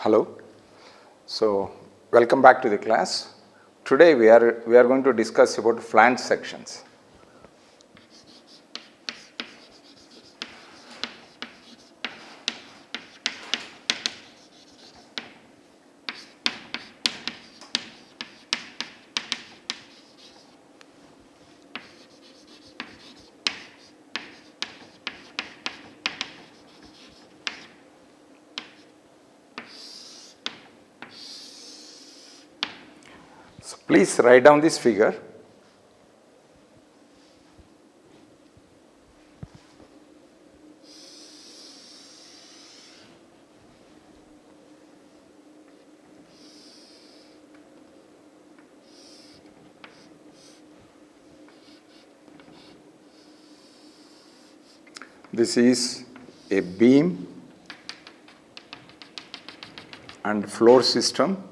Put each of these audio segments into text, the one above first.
Hello. So welcome back to the class. Today we are going to discuss about flange sections. So please write down this figure. This is a beam and floor system.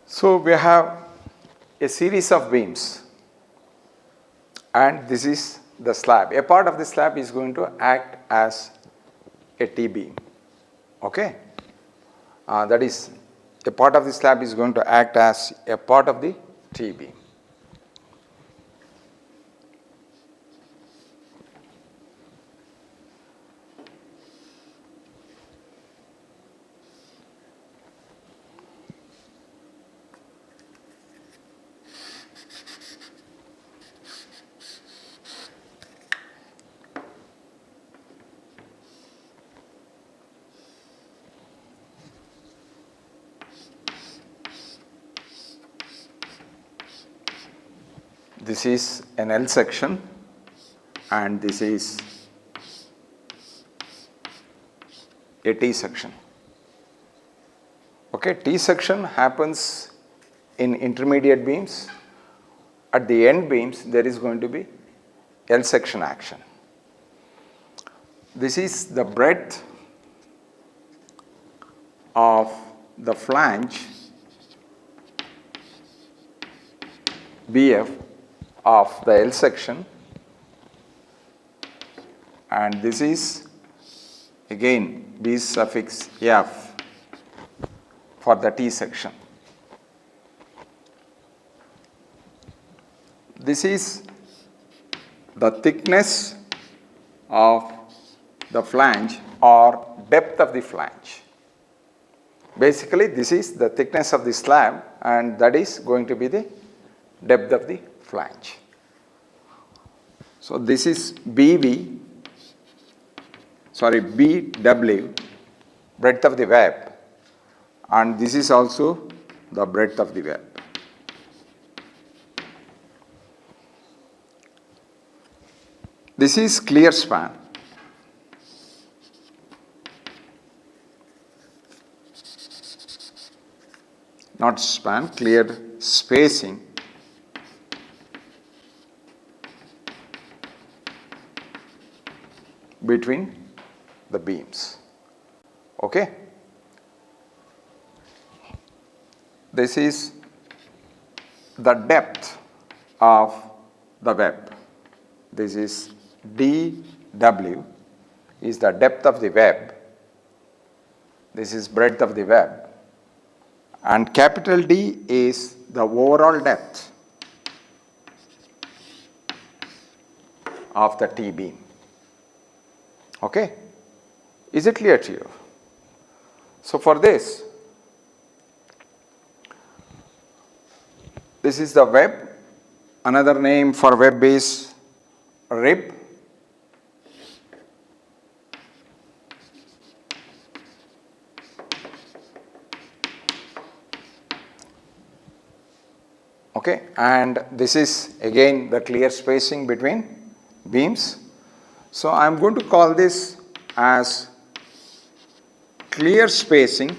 So we have a series of beams and this is the slab. A part of the slab is going to act as a T-beam. Okay? That is, a part of the slab is going to act as a part of the T-beam. This is an L section and this is a T section. Okay, T section happens in intermediate beams. At the end beams, there is going to be L section action. This is the breadth of the flange BF of the L section, and this is again B suffix F for the T section. This is the thickness of the flange or depth of the flange. Basically, this is the thickness of the slab and that is going to be the depth of the flange. So this is BW, breadth of the web, and this is also the breadth of the web. This is clear span. Not span, clear spacing. Between the beams. Okay? This is the depth of the web. This is dW is the depth of the web. This is breadth of the web. And capital D is the overall depth of the T-beam. Okay, is it clear to you? So for this is the web. Another name for web is rib. Okay, and this is again the clear spacing between beams. So I am going to call this as clear spacing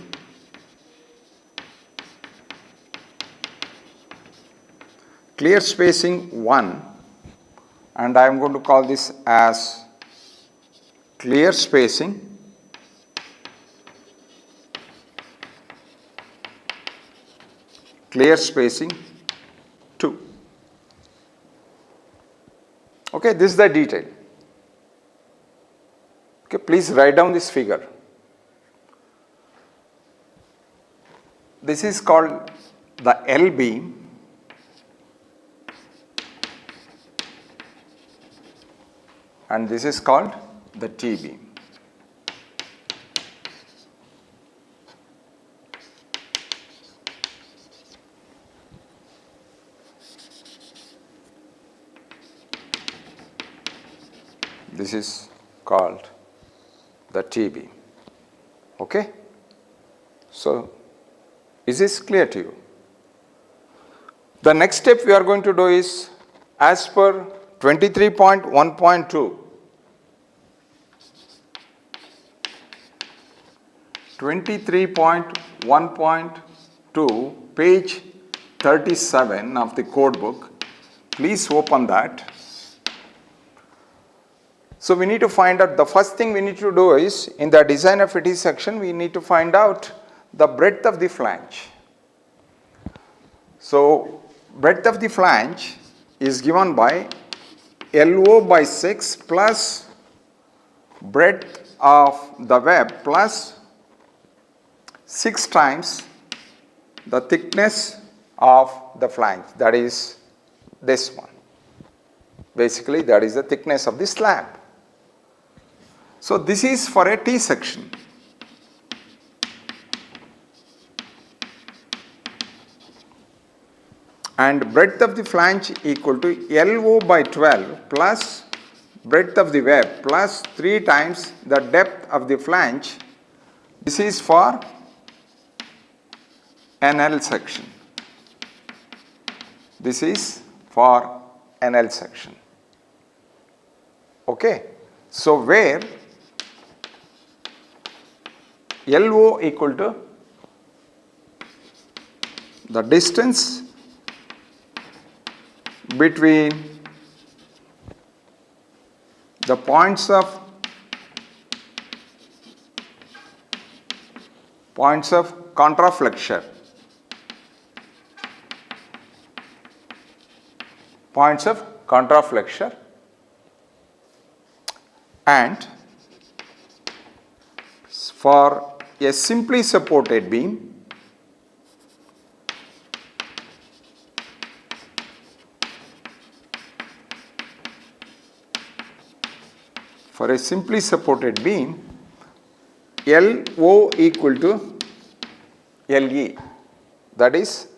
clear spacing 1, and I am going to call this as clear spacing 2. Okay, this is the detail. Okay, please write down this figure. This is called the L beam, and this is called the T beam. This is called the T beam. Okay? So, is this clear to you? The next step we are going to do is, as per 23.1.2, 23.1.2, page 37 of the code book. Please open that. So we need to find out, the first thing we need to do is, in the design of fatigue section, we need to find out the breadth of the flange. So breadth of the flange is given by LO by 6 plus breadth of the web plus 6 times the thickness of the flange, that is this one. Basically, that is the thickness of the slab. So this is for a T section. And breadth of the flange equal to LO by 12 plus breadth of the web plus 3 times the depth of the flange. This is for an L section. This is for an L section. Okay. So where LO equal to the distance between the points of contraflexure, and for a simply supported beam, LO equal to LE, that is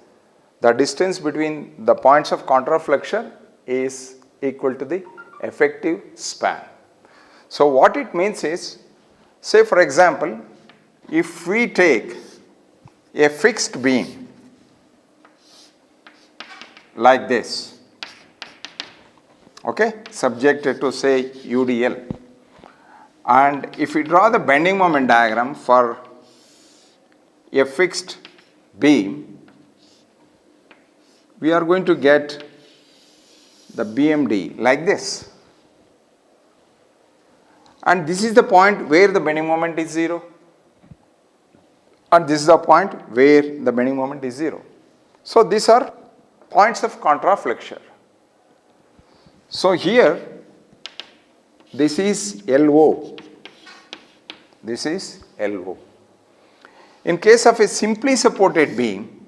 the distance between the points of contraflexure is equal to the effective span. So what it means is, say for example, if we take a fixed beam like this, okay, subjected to say UDL, and if we draw the bending moment diagram for a fixed beam, we are going to get the BMD like this. And this is the point where the bending moment is 0. And this is the point where the bending moment is 0. So these are points of contraflexure. So here, this is LO. This is LO. In case of a simply supported beam,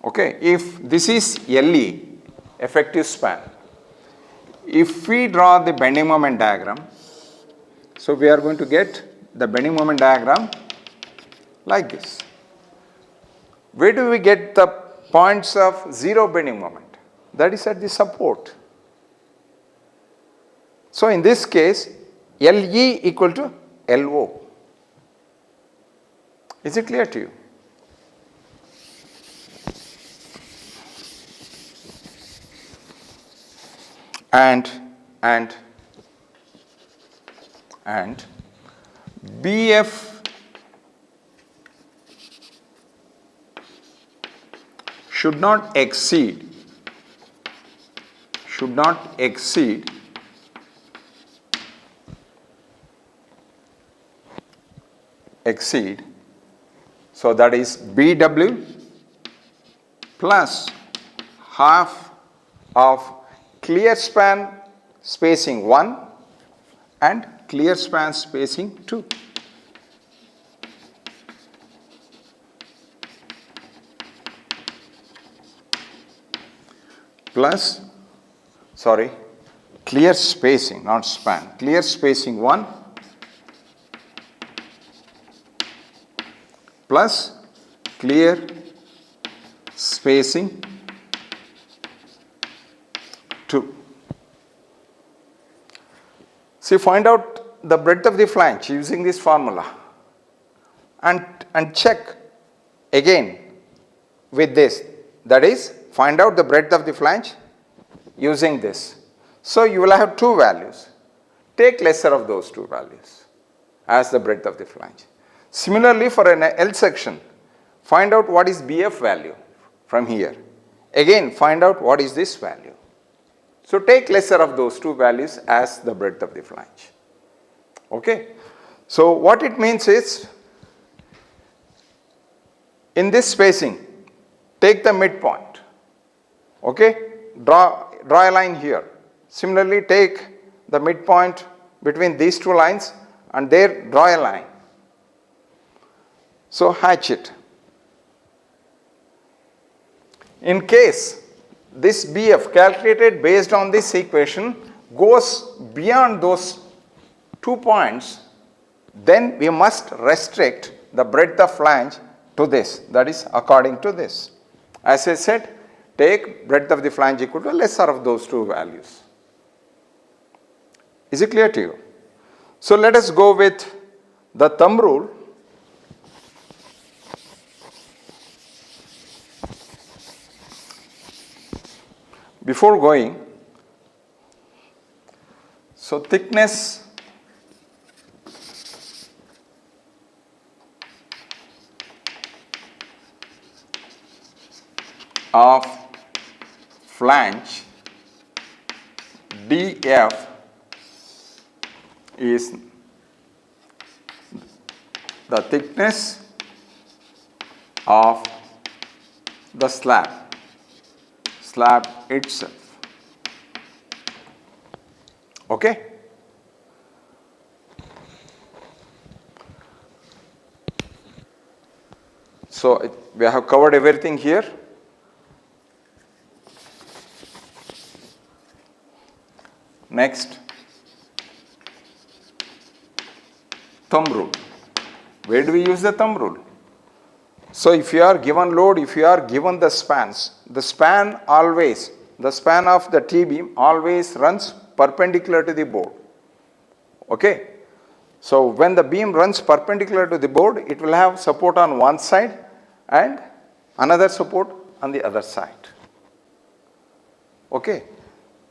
okay, if this is LE, effective span, if we draw the bending moment diagram, so we are going to get the bending moment diagram like this. Where do we get the points of 0 bending moment? That is at the support. So in this case, LE equal to LO. Is it clear to you? and BF should not exceed so that is BW plus half of clear span spacing 1 and clear span spacing 2. Plus, clear spacing, not span, clear spacing 1 plus clear spacing 2. See, find out the breadth of the flange using this formula and check again with this, that is, find out the breadth of the flange using this. So you will have two values. Take lesser of those two values as the breadth of the flange. Similarly, for an L section, find out what is BF value from here. Again, find out what is this value. So take lesser of those two values as the breadth of the flange. Okay. So what it means is, in this spacing, take the midpoint. Okay, draw a line here. Similarly, take the midpoint between these two lines and there draw a line. So hatch it. In case this BF calculated based on this equation goes beyond those 2 points, then we must restrict the breadth of flange to this, that is according to this. As I said, take breadth of the flange equal to lesser of those two values. Is it clear to you? So let us go with the thumb rule. Before going, so thickness of flange DF is the thickness of the slab itself. Okay. So we have covered everything here. Next, thumb rule. Where do we use the thumb rule? So if you are given load, if you are given the spans, the span of the T-beam always runs perpendicular to the board. Okay. So when the beam runs perpendicular to the board, it will have support on one side and another support on the other side. Okay.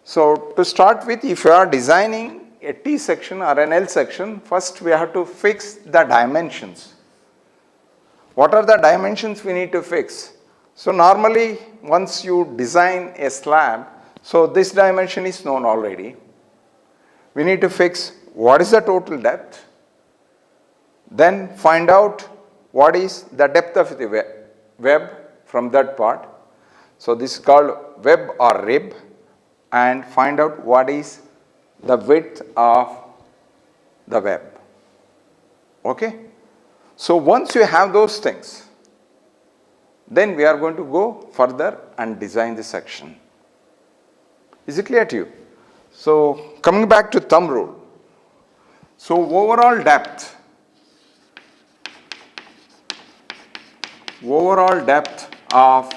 So to start with, if you are designing a T section or an L section, first we have to fix the dimensions. What are the dimensions we need to fix? So normally once you design a slab, so this dimension is known already. We need to fix what is the total depth, then find out what is the depth of the web from that part. So this is called web or rib, and find out what is the width of the web. Okay. So once you have those things, then we are going to go further and design the section. Is it clear to you? So coming back to thumb rule. So overall depth of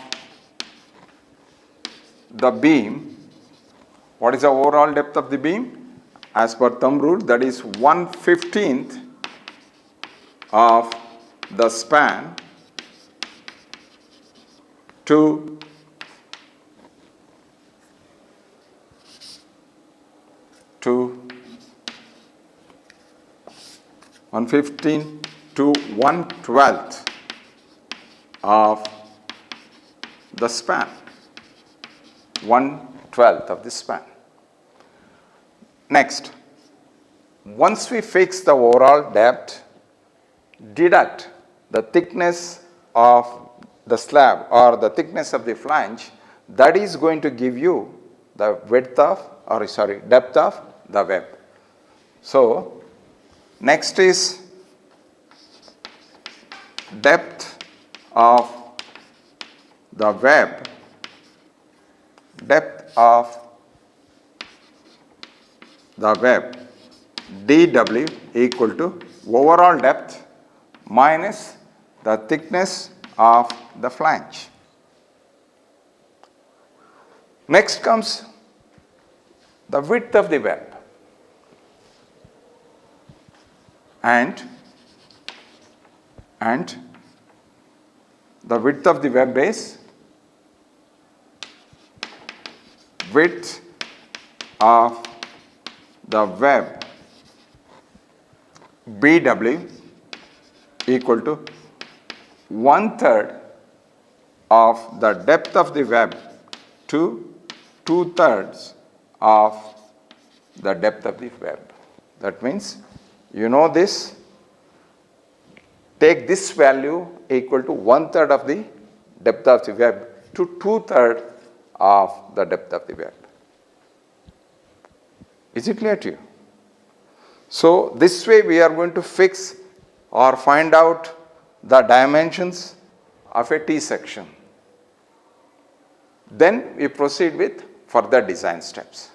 the beam, what is the overall depth of the beam? As per thumb rule, that is 1/15 of the span to 115 to 1/12 of the span, 1/12 of the span. Next, once we fix the overall depth, deduct the thickness of the slab or the thickness of the flange, that is going to give you the depth of the web. So, next is depth of the web, dW equal to overall depth minus the thickness of the flange. Next comes the width of the web, and the width of the web is width of the web BW equal to 1/3 of the depth of the web to 2/3 of the depth of the web. That means, you know this, take this value equal to 1/3 of the depth of the web to 2/3 of the depth of the web. Is it clear to you? So, this way we are going to fix or find out the dimensions of a T section. Then we proceed with further design steps.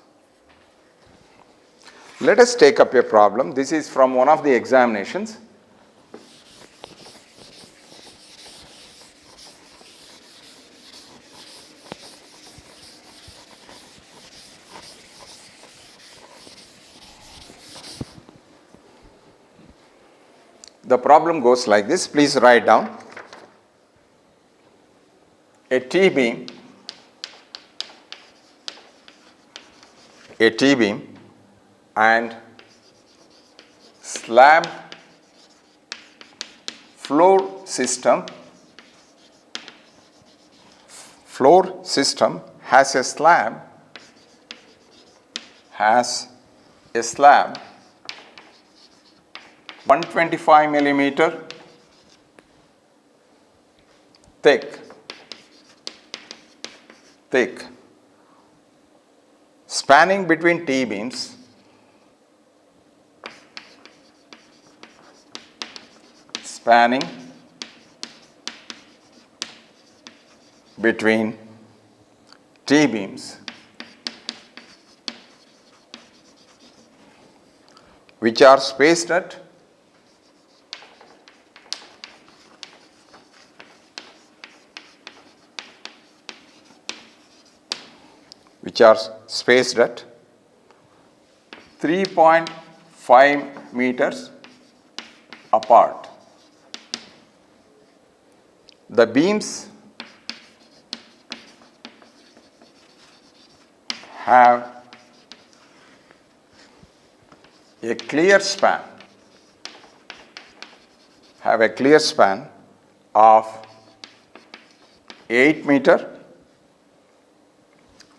Let us take up a problem. This is from one of the examinations. The problem goes like this. Please write down. A T-beam and slab floor system has a slab 125 millimeter thick, spanning between T-beams which are spaced at which are spaced at 3.5 meters apart. The beams have a clear span of 8 meter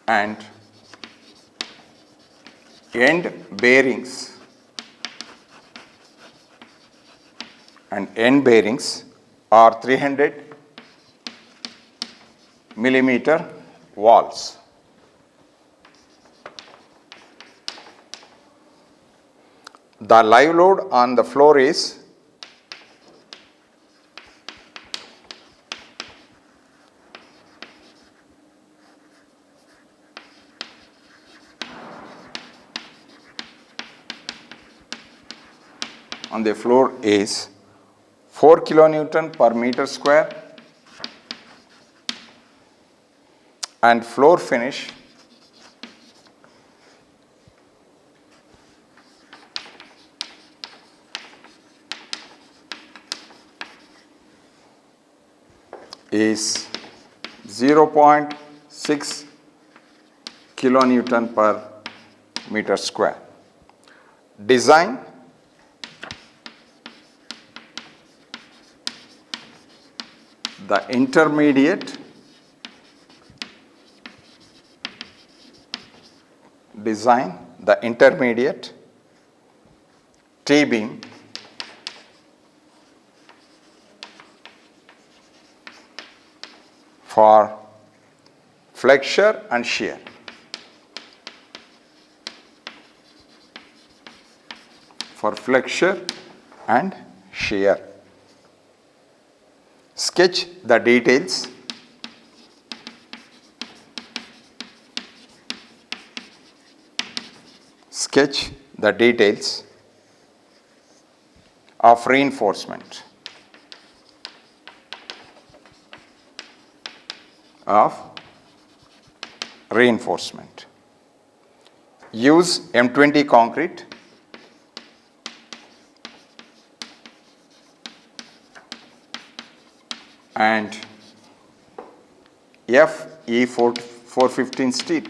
and end bearings are 300 millimeter walls. The live load on the floor is on the floor is 4 kilonewton per meter square, and floor finish is 0.6 kilonewton per meter square. Design the intermediate design the intermediate T-beam for flexure and shear. For flexure and shear. Sketch the details of reinforcement Use M20 concrete and Fe415 steel.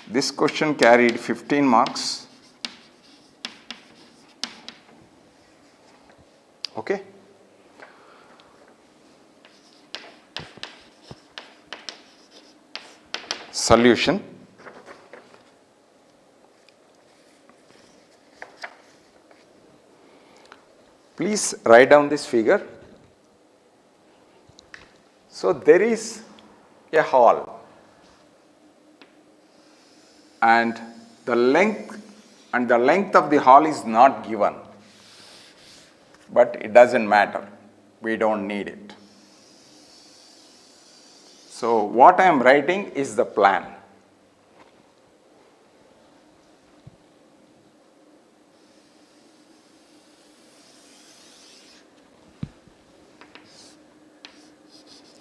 This question carried 15 marks. Okay. Solution. Please write down this figure. So there is a hall and the length of the hall is not given, but it doesn't matter, we don't need it. So what I am writing is the plan.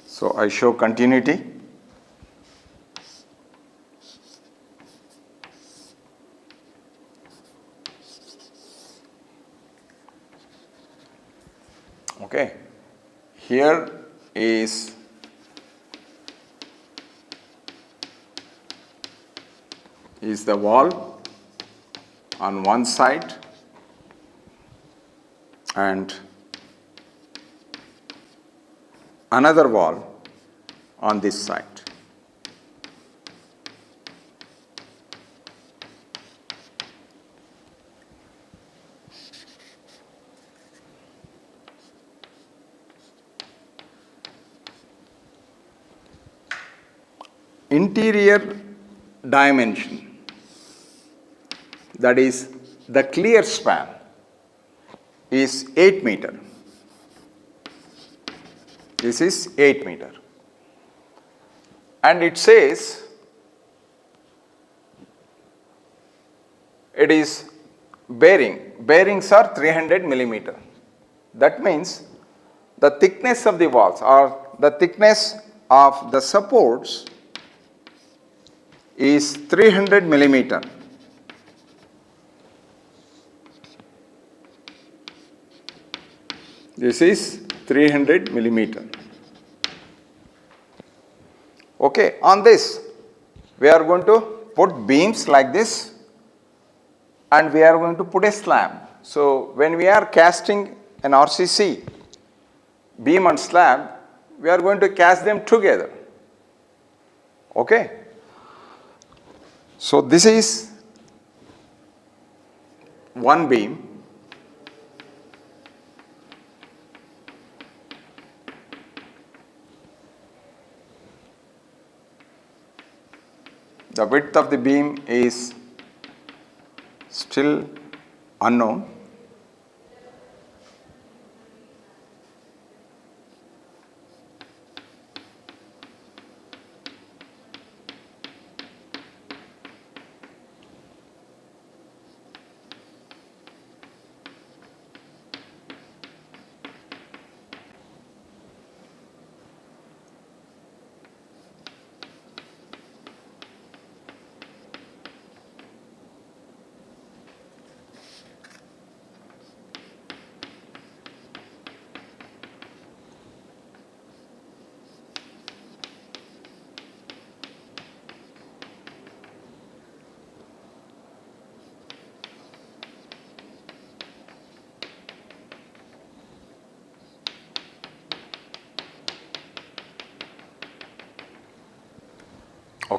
So I show continuity. Okay, here is the wall on one side and another wall on this side. Interior dimension, that is the clear span, is 8 meter. This is 8 meter. And it says it is bearings are 300 millimeter. That means the thickness of the walls or the thickness of the supports is 300 millimeter. This is 300 millimeter. Okay, on this we are going to put beams like this and we are going to put a slab. So when we are casting an RCC, beam and slab, we are going to cast them together. Okay. So this is one beam. The width of the beam is still unknown.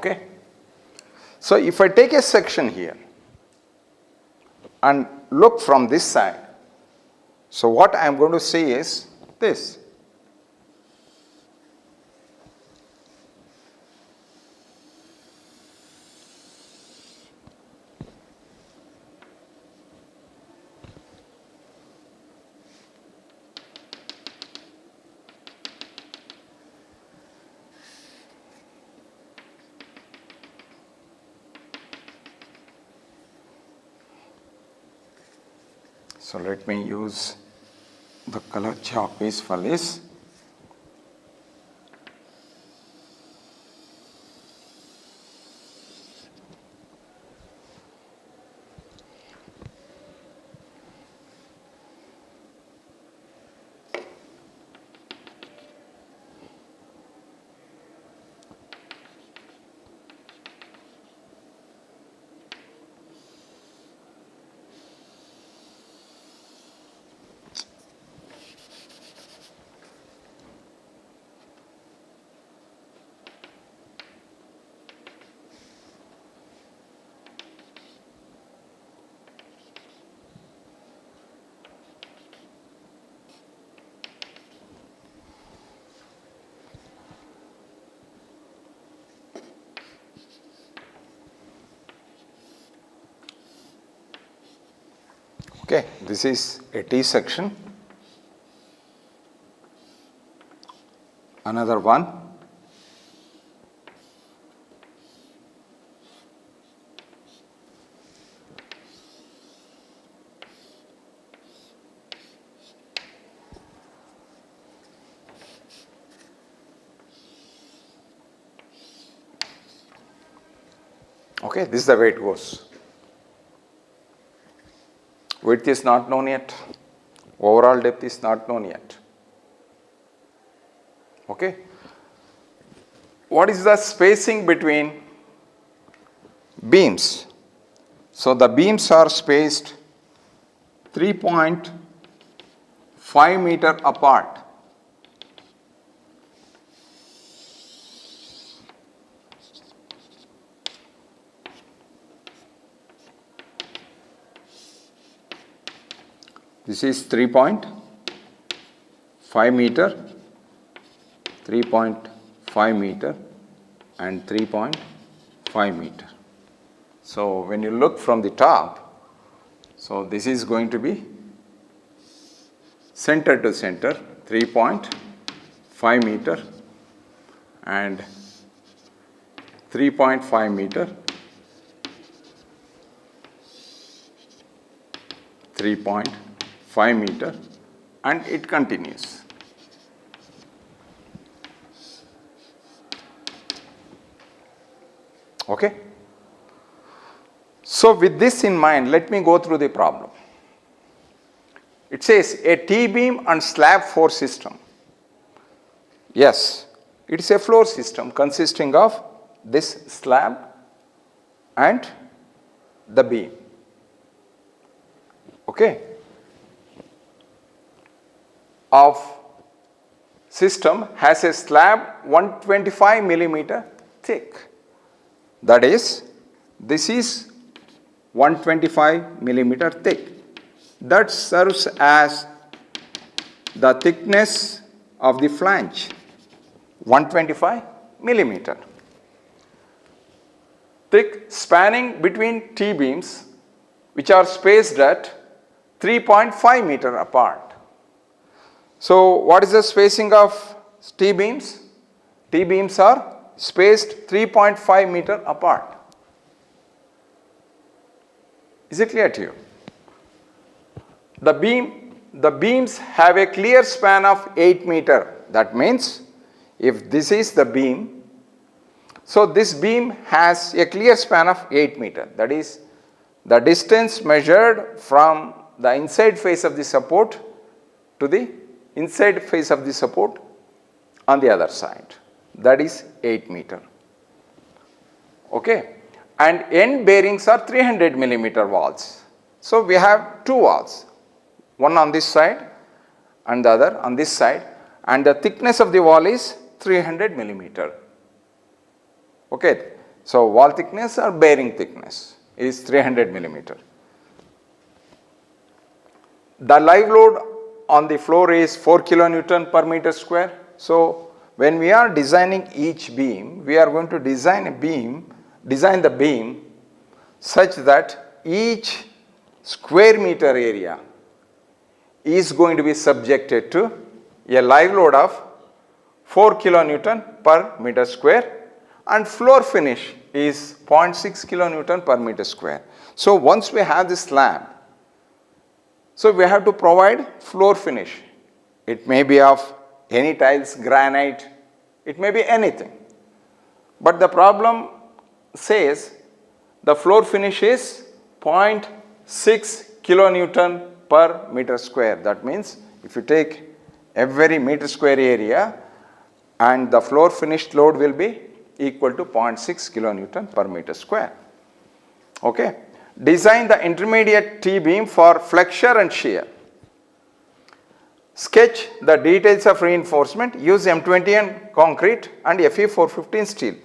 Okay. So if I take a section here and look from this side, so what I am going to see is this. So let me use the color chalk piece for this. Okay, this is a T section. Another one. Okay, this is the way it goes. Width is not known yet. Overall depth is not known yet. Okay. What is the spacing between beams? So the beams are spaced 3.5 meter apart. This is 3.5 meter, 3.5 meter and 3.5 meter. So when you look from the top, so this is going to be center to center 3.5 meter and 3.5 meter, 3.5 meter, and it continues. Okay. So with this in mind, let me go through the problem. It says a T-beam and slab force system. Yes, it is a floor system consisting of this slab and the beam. Okay. Of system has a slab 125 millimeter thick. That is, this is 125 millimeter thick. That serves as the thickness of the flange, 125 millimeter. Thick spanning between T-beams which are spaced at 3.5 meter apart. So what is the spacing of T-beams? T-beams are spaced 3.5 meter apart. Is it clear to you? The beams have a clear span of 8 meter. That means if this is the beam, so this beam has a clear span of 8 meter. That is the distance measured from the inside face of the support to the inside face of the support on the other side. That is 8 meter. Okay. And end bearings are 300 millimeter walls. So we have two walls, one on this side and the other on this side, and the thickness of the wall is 300 millimeter. Okay. So, wall thickness or bearing thickness is 300 millimeter. The live load on the floor is 4 kilonewton per meter square. So, when we are designing each beam, we are going to design the beam such that each square meter area is going to be subjected to a live load of 4 kilonewton per meter square, and floor finish is 0.6 kilonewton per meter square. So, once we have this slab, so we have to provide floor finish. It may be of any tiles, granite, it may be anything. But the problem says the floor finish is 0.6 kilonewton per meter square. That means if you take every meter square area, and the floor finished load will be equal to 0.6 kilonewton per meter square. Okay. Design the intermediate T-beam for flexure and shear. Sketch the details of reinforcement. Use M20 concrete and Fe415 steel.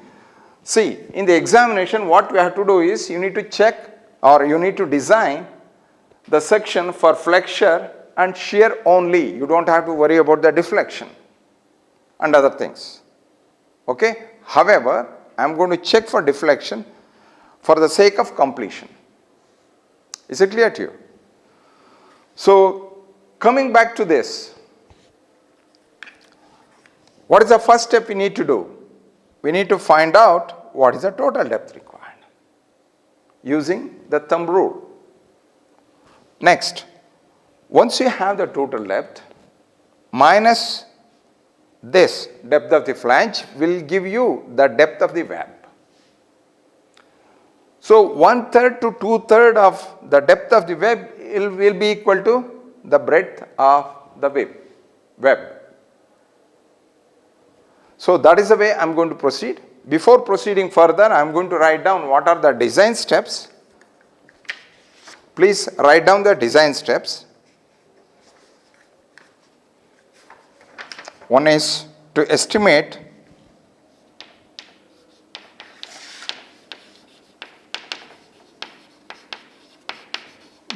See, in the examination what we have to do is you need to check or you need to design the section for flexure and shear only. You don't have to worry about the deflection and other things. Okay. However, I am going to check for deflection for the sake of completion. Is it clear to you? So, coming back to this, what is the first step we need to do? We need to find out what is the total depth required using the thumb rule. Next, once you have the total depth minus this depth of the flange will give you the depth of the web. So, 1/3 to 2/3 of the depth of the web will be equal to the breadth of the web. So, that is the way I am going to proceed. Before proceeding further, I am going to write down what are the design steps. Please write down the design steps. One is to estimate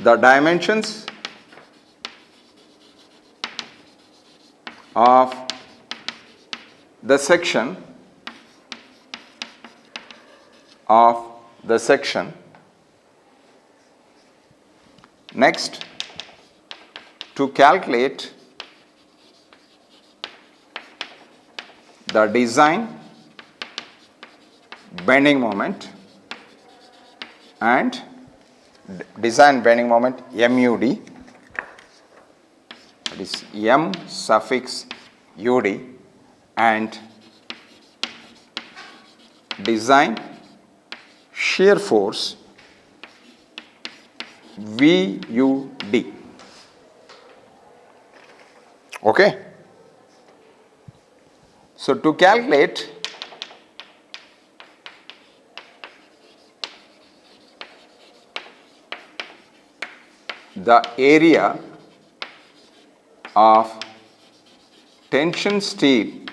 the dimensions of the section Next, to calculate the design bending moment and design bending moment MUD, that is M suffix UD, and design shear force VUD. Okay. So, to calculate the area of tension steel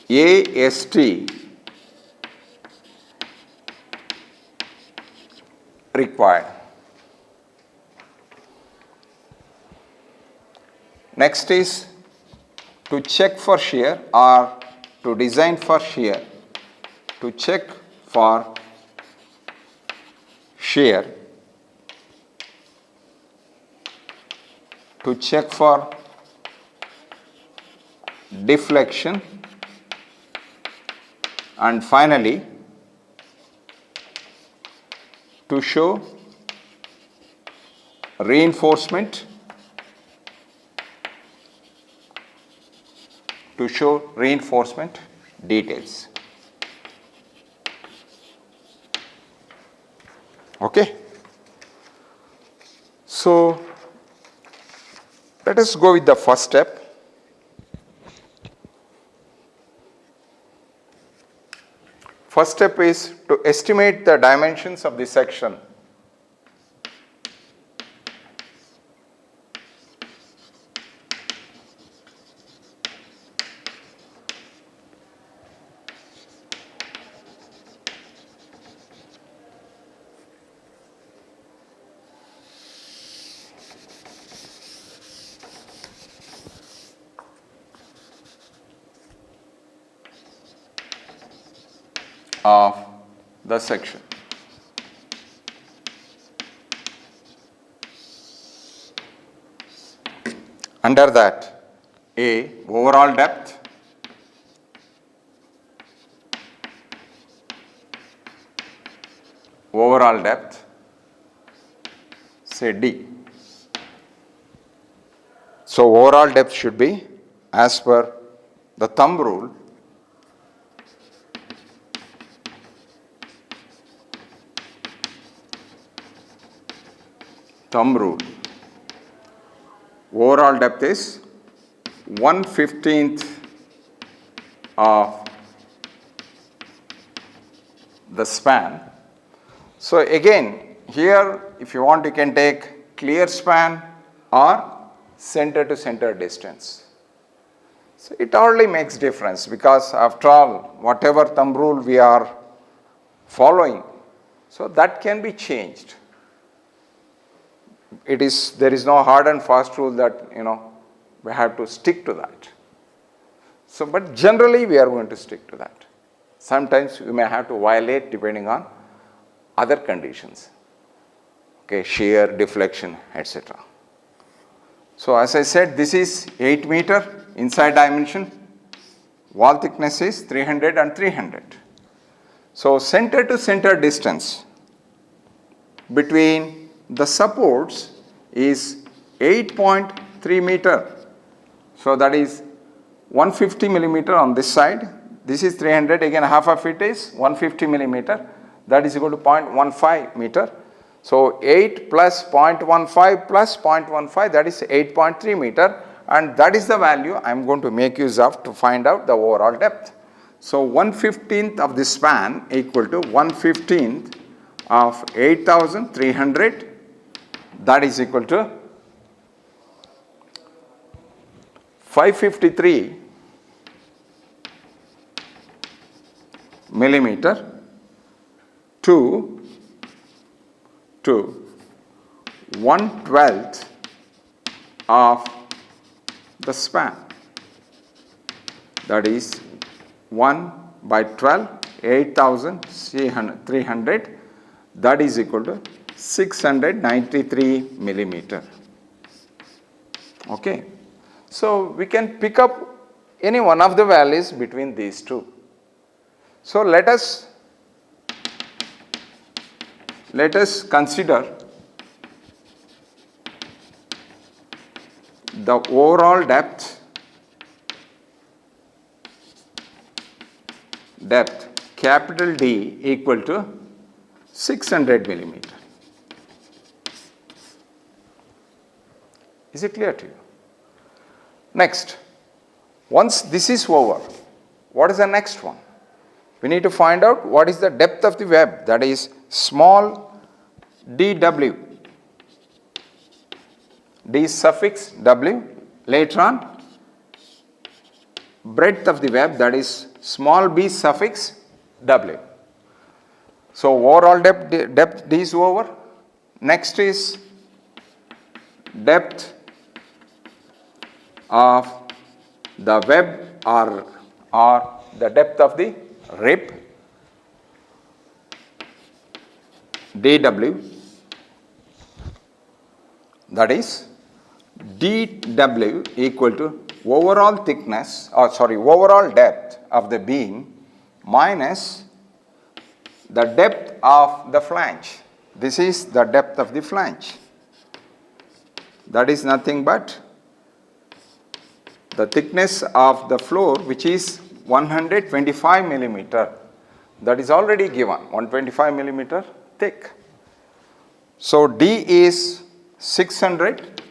AST required. Next is to check for shear or to design for shear. To check for shear, to check for deflection, and finally to show reinforcement, details. Okay. So, let us go with the first step. First step is to estimate the dimensions of the section. of the section. Under that, A, overall depth, say D. So overall depth should be, as per the thumb rule, overall depth is 1/15 of the span. So again, here if you want, you can take clear span or center to center distance. So it hardly makes difference, because after all, whatever thumb rule we are following, so that can be changed. There is no hard and fast rule that we have to stick to that. So, but generally we are going to stick to that. Sometimes we may have to violate depending on other conditions, okay, shear, deflection, etc. So as I said, this is 8 meter inside dimension, wall thickness is 300 and 300. So center to center distance between the supports is 8.3 meter. So that is 150 millimeter on this side. This is 300, again half of it is 150 millimeter. That is equal to 0.15 meter. So 8 plus 0.15 plus 0.15, that is 8.3 meter, and that is the value I am going to make use of to find out the overall depth. So 1/15 of this span equal to 1/15 of 8,300, that is equal to 553 millimeter to 1/12 of the span. That is 1/12, 8,300, that is equal to 693 millimeter. Okay. So we can pick up any one of the values between these two. So let us consider the overall depth capital D equal to 600 millimeter. Is it clear to you? Next, once this is over, what is the next one? We need to find out what is the depth of the web, that is small dw, d suffix w, later on breadth of the web, that is small b suffix w. So overall depth d is over. Next is depth of the web or the depth of the rib, dw, that is dw equal to overall thickness, overall depth of the beam minus the depth of the flange. This is the depth of the flange. That is nothing but the thickness of the floor, which is 125 millimeter. That is already given, 125 millimeter thick. So D is 600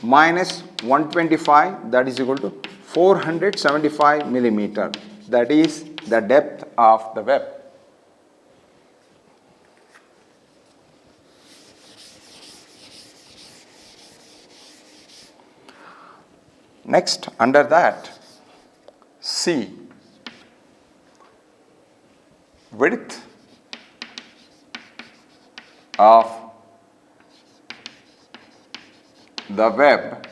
minus 125, that is equal to 475 millimeter. That is the depth of the web. Next, under that, C, width of the web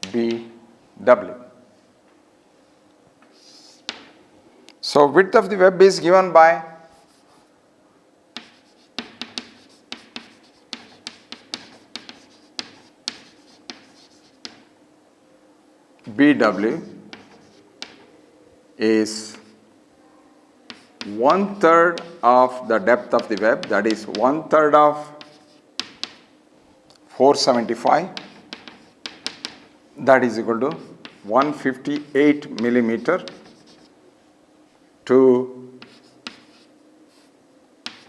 BW. So width of the web is given by BW is 1/3 of the depth of the web, that is 1/3 of 475, that is equal to 158 millimeter to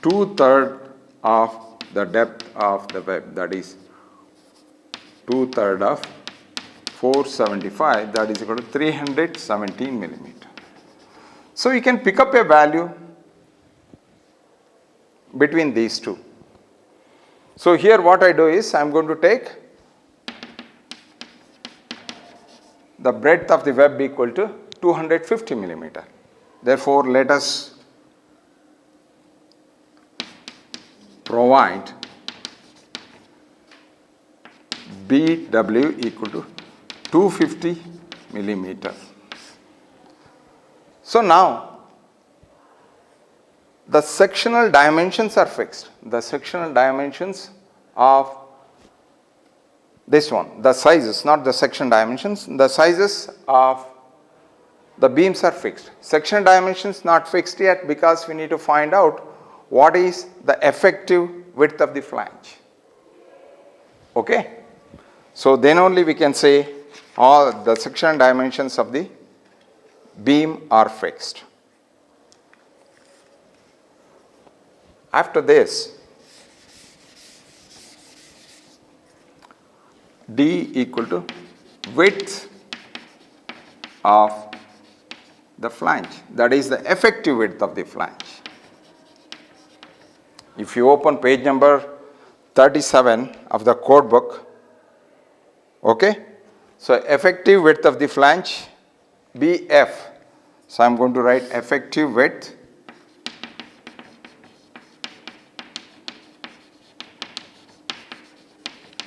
2/3 of the depth of the web, that is 2/3 of 475, that is equal to 317 millimeter. So you can pick up a value between these two. So here what I do is I am going to take the breadth of the web equal to 250 millimeter. Therefore, let us provide BW equal to 250 millimeter. So now the sectional dimensions are fixed. The sectional dimensions of this one, the sizes, not the section dimensions, the sizes of the beams are fixed. Section dimensions not fixed yet because we need to find out what is the effective width of the flange. Okay? So then only we can say all the section dimensions of the beam are fixed. After this, D equal to width of the flange, that is the effective width of the flange. If you open page number 37 of the code book, okay, so effective width of the flange BF, so I am going to write effective width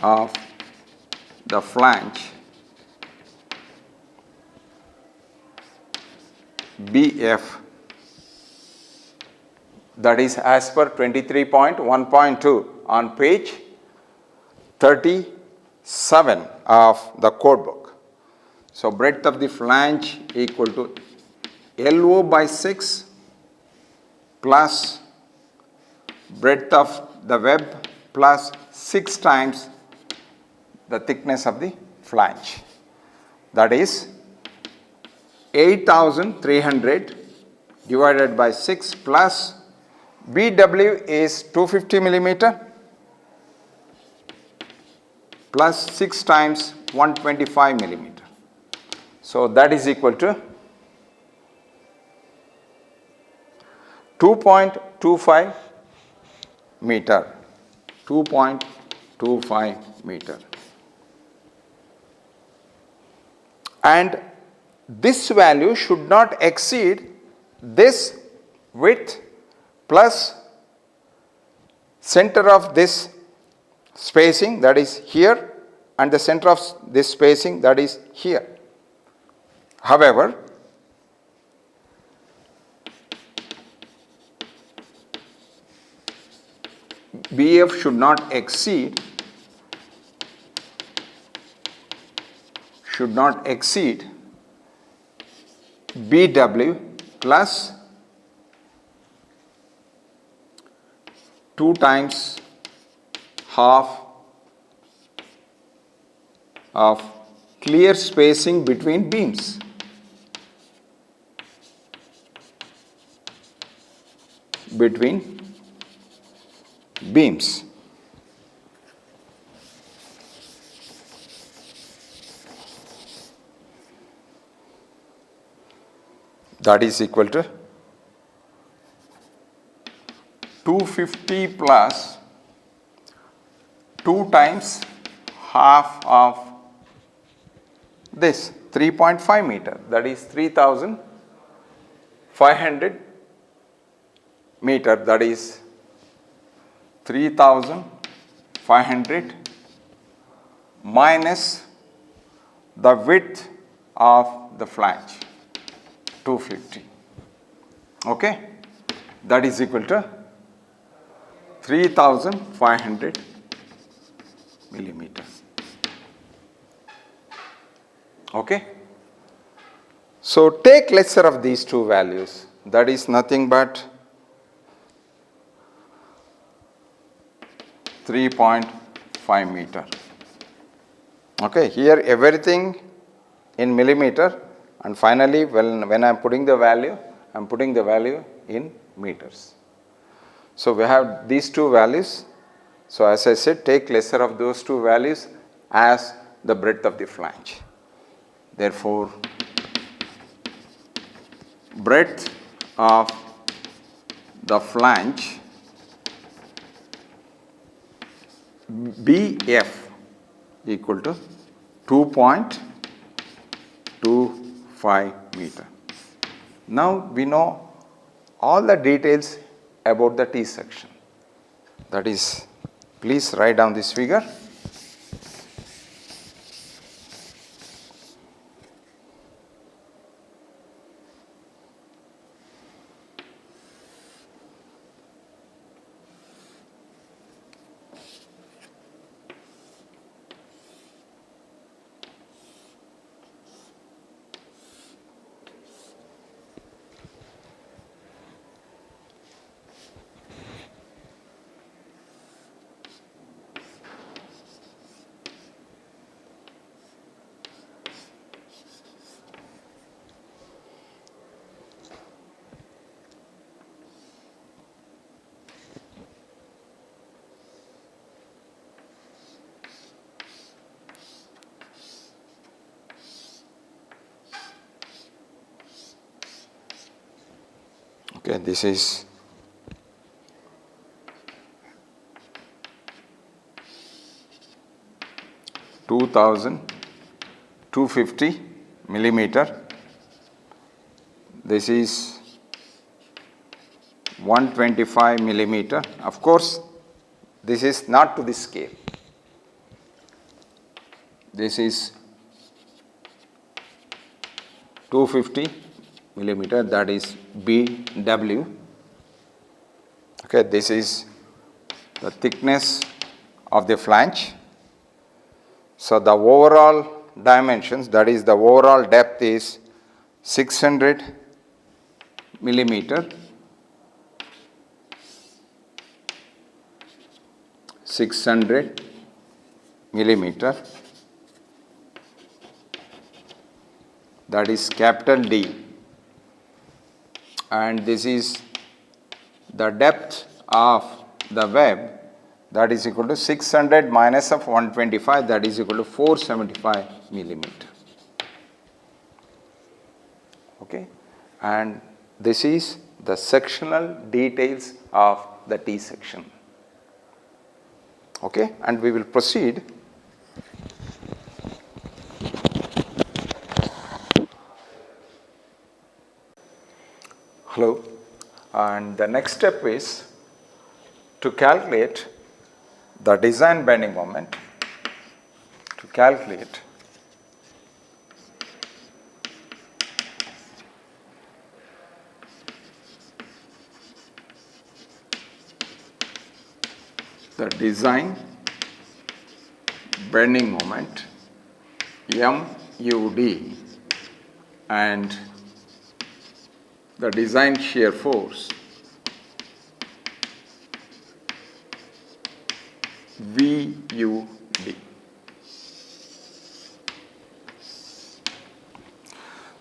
of the flange BF, that is as per 23.1.2 on page 37 of the code book. So breadth of the flange equal to LO by 6 plus breadth of the web plus 6 times the thickness of the flange, that is 8,300 divided by 6 plus BW is 250 millimeter plus 6 times 125 millimeter. So that is equal to 2.25 meter, 2.25 meter. And this value should not exceed this width plus center of this spacing, that is here, and the center of this spacing, that is here. However, BF should not exceed BW plus 2 times half of clear spacing between beams. That is equal to 250 plus 2 times half of this 3.5 meter, that is 3,500 meter, that is 3,500 minus the width of the flange 250. okay, that is equal to 3500 millimeters. Okay. So take lesser of these two values, that is nothing but 3.5 meter. Okay, here everything in millimeter, and finally when I am putting the value, I am putting the value in meters. So we have these two values. So as I said, take lesser of those two values as the breadth of the flange. Therefore, breadth of the flange BF equal to 2.25 meter. Now we know all the details about the T section. That is, please write down this figure. Okay, this is (2,250 millimeter). This is 125 millimeter. Of course, this is not to the scale. This is 250 millimeter, that is BW. Okay, this is the thickness of the flange. So the overall dimensions, that is the overall depth, is 600 millimeter. 600 millimeter, that is capital D, and this is the depth of the web, that is equal to 600 minus of 125, that is equal to 475 millimeter. Okay, and this is the sectional details of the T section. Okay, and we will proceed. Hello, and the next step is to calculate the design bending moment, to calculate the design bending moment MUD and the design shear force VUD.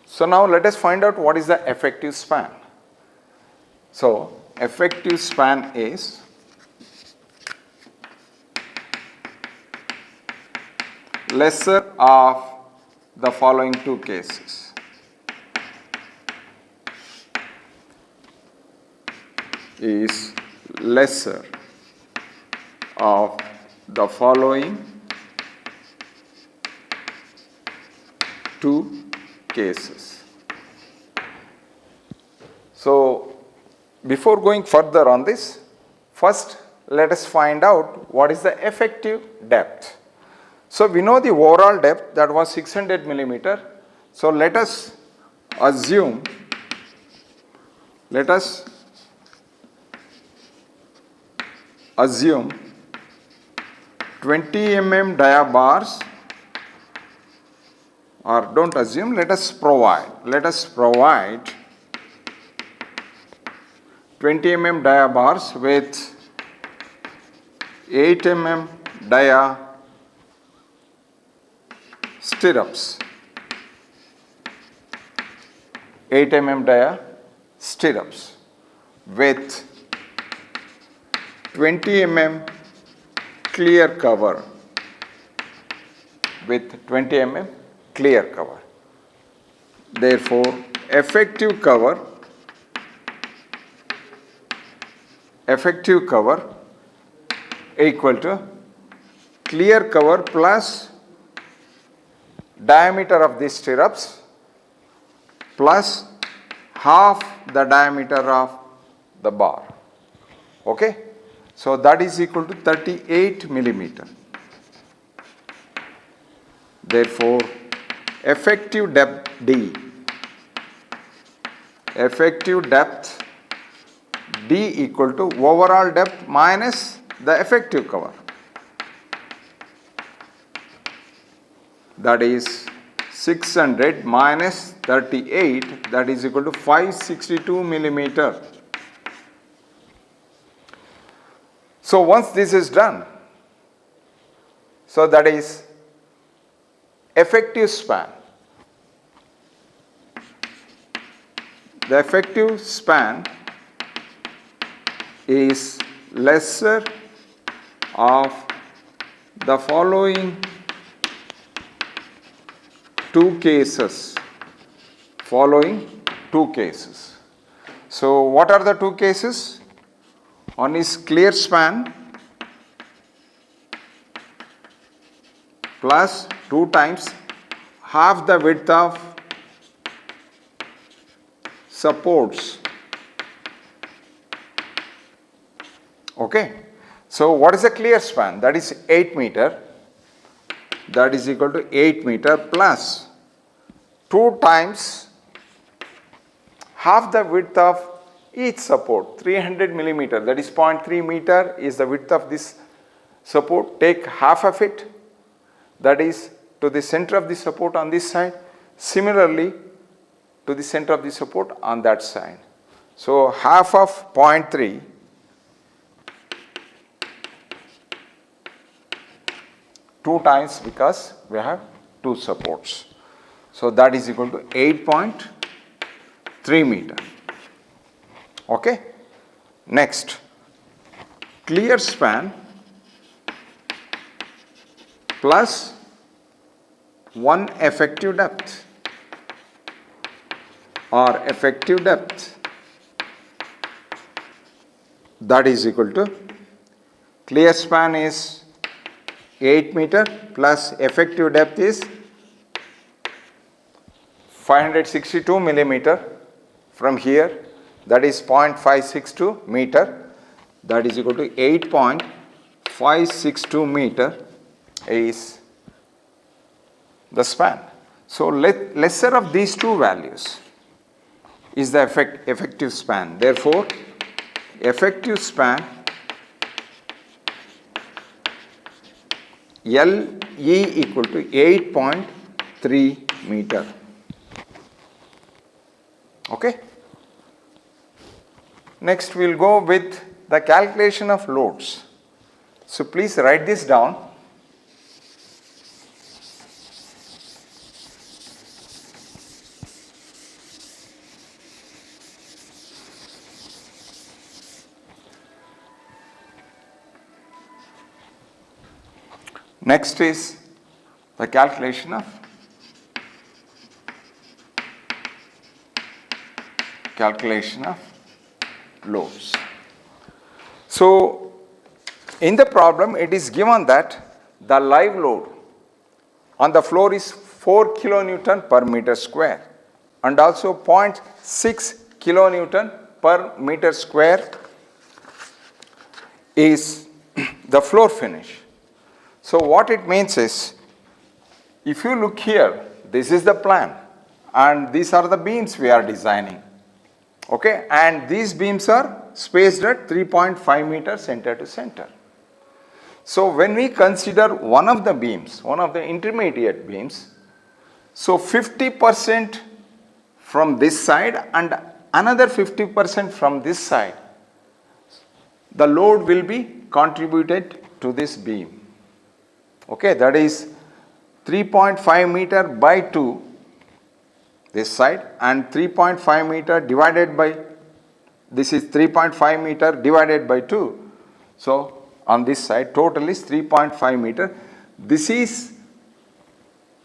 So now let us find out what is the effective span. So effective span is lesser of the following two cases. Is lesser of the following two cases. So before going further on this, first let us find out what is the effective depth. So we know the overall depth, that was 600 millimeter. So let us assume let us assume 20 mm dia bars, or don't assume, let us provide 20 mm dia bars with 8 mm dia stirrups. 8 mm dia stirrups with 20 mm clear cover, Therefore, effective cover equal to clear cover plus diameter of these stirrups plus half the diameter of the bar. Okay? So that is equal to 38 millimeter. Therefore, effective depth D equal to overall depth minus the effective cover. That is 600 minus 38, that is equal to 562 millimeter. So once this is done, so that is effective span. The effective span is lesser of the following two cases. So what are the two cases? One is clear span plus 2 times half the width of supports. Okay. So what is the clear span? That is 8 meter. That is equal to 8 meter plus 2 times half the width of each support, 300 millimeter, that is 0.3 meter is the width of this support. Take half of it, that is to the center of the support on this side, similarly to the center of the support on that side. So half of 0.3 2 times, because we have 2 supports. So that is equal to 8.3 meter. Okay. Next, clear span plus 1 effective depth, or effective depth, that is equal to clear span is 8 meter plus effective depth is 562 millimeter from here, that is 0.562 meter, that is equal to 8.562 meter is the span. So lesser of these two values is the effective span. Therefore, effective span LE equal to 8.3 meter. Okay. Next we will go with the calculation of loads. So please write this down. Next is the calculation of loads. So in the problem it is given that the live load on the floor is 4 kilonewton per meter square and also 0.6 kilonewton per meter square is the floor finish. So what it means is, if you look here, this is the plan and these are the beams we are designing. Okay, and these beams are spaced at 3.5 meters center to center. So when we consider one of the beams, one of the intermediate beams, so 50% from this side and another 50% from this side, the load will be contributed to this beam. Okay, that is 3.5 meter by 2 this side, and 3.5 meter divided by, this is 3.5 meter divided by 2. So on this side total is 3.5 meter. This is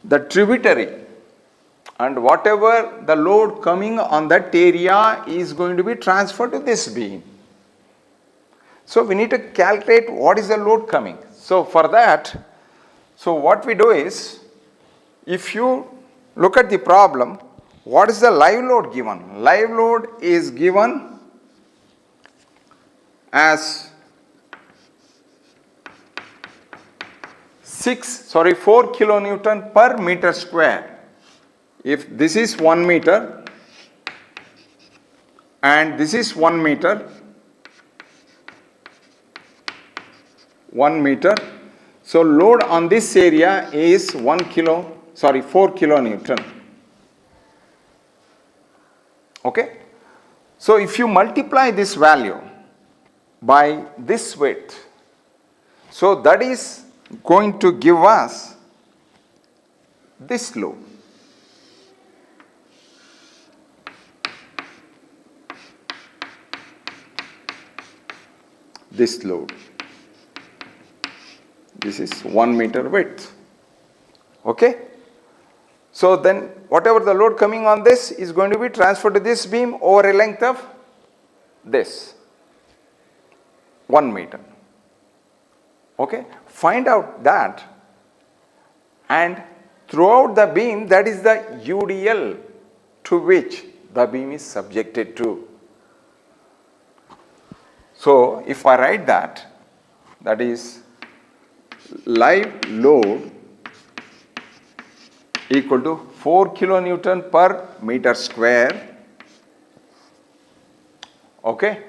the tributary, and whatever the load coming on that area is going to be transferred to this beam. So we need to calculate what is the load coming. So for that, so what we do is, if you look at the problem, what is the live load given? Live load is given as 4 kilonewton per meter square. If this is 1 meter and this is 1 meter, 1 meter, so load on this area is 4 kilonewton. Okay, so if you multiply this value by this width, so that is going to give us this load. This load. This is 1 meter width. Okay. So then whatever the load coming on this is going to be transferred to this beam over a length of this 1 meter. Okay. Find out that, and throughout the beam, that is the UDL to which the beam is subjected to. So if I write that, that is live load equal to 4 kilonewton per meter square, okay,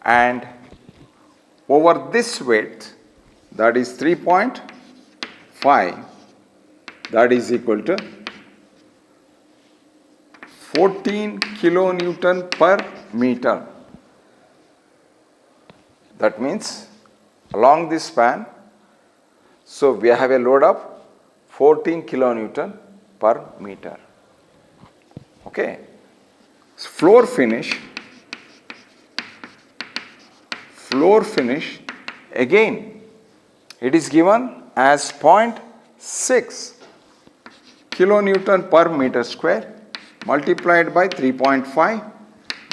and over this width, that is 3.5, that is equal to 14 kilonewton per meter. That means along this span, so we have a load of 14 kilonewton per meter. Okay. Floor finish, again it is given as 0.6 kilonewton per meter square multiplied by 3.5,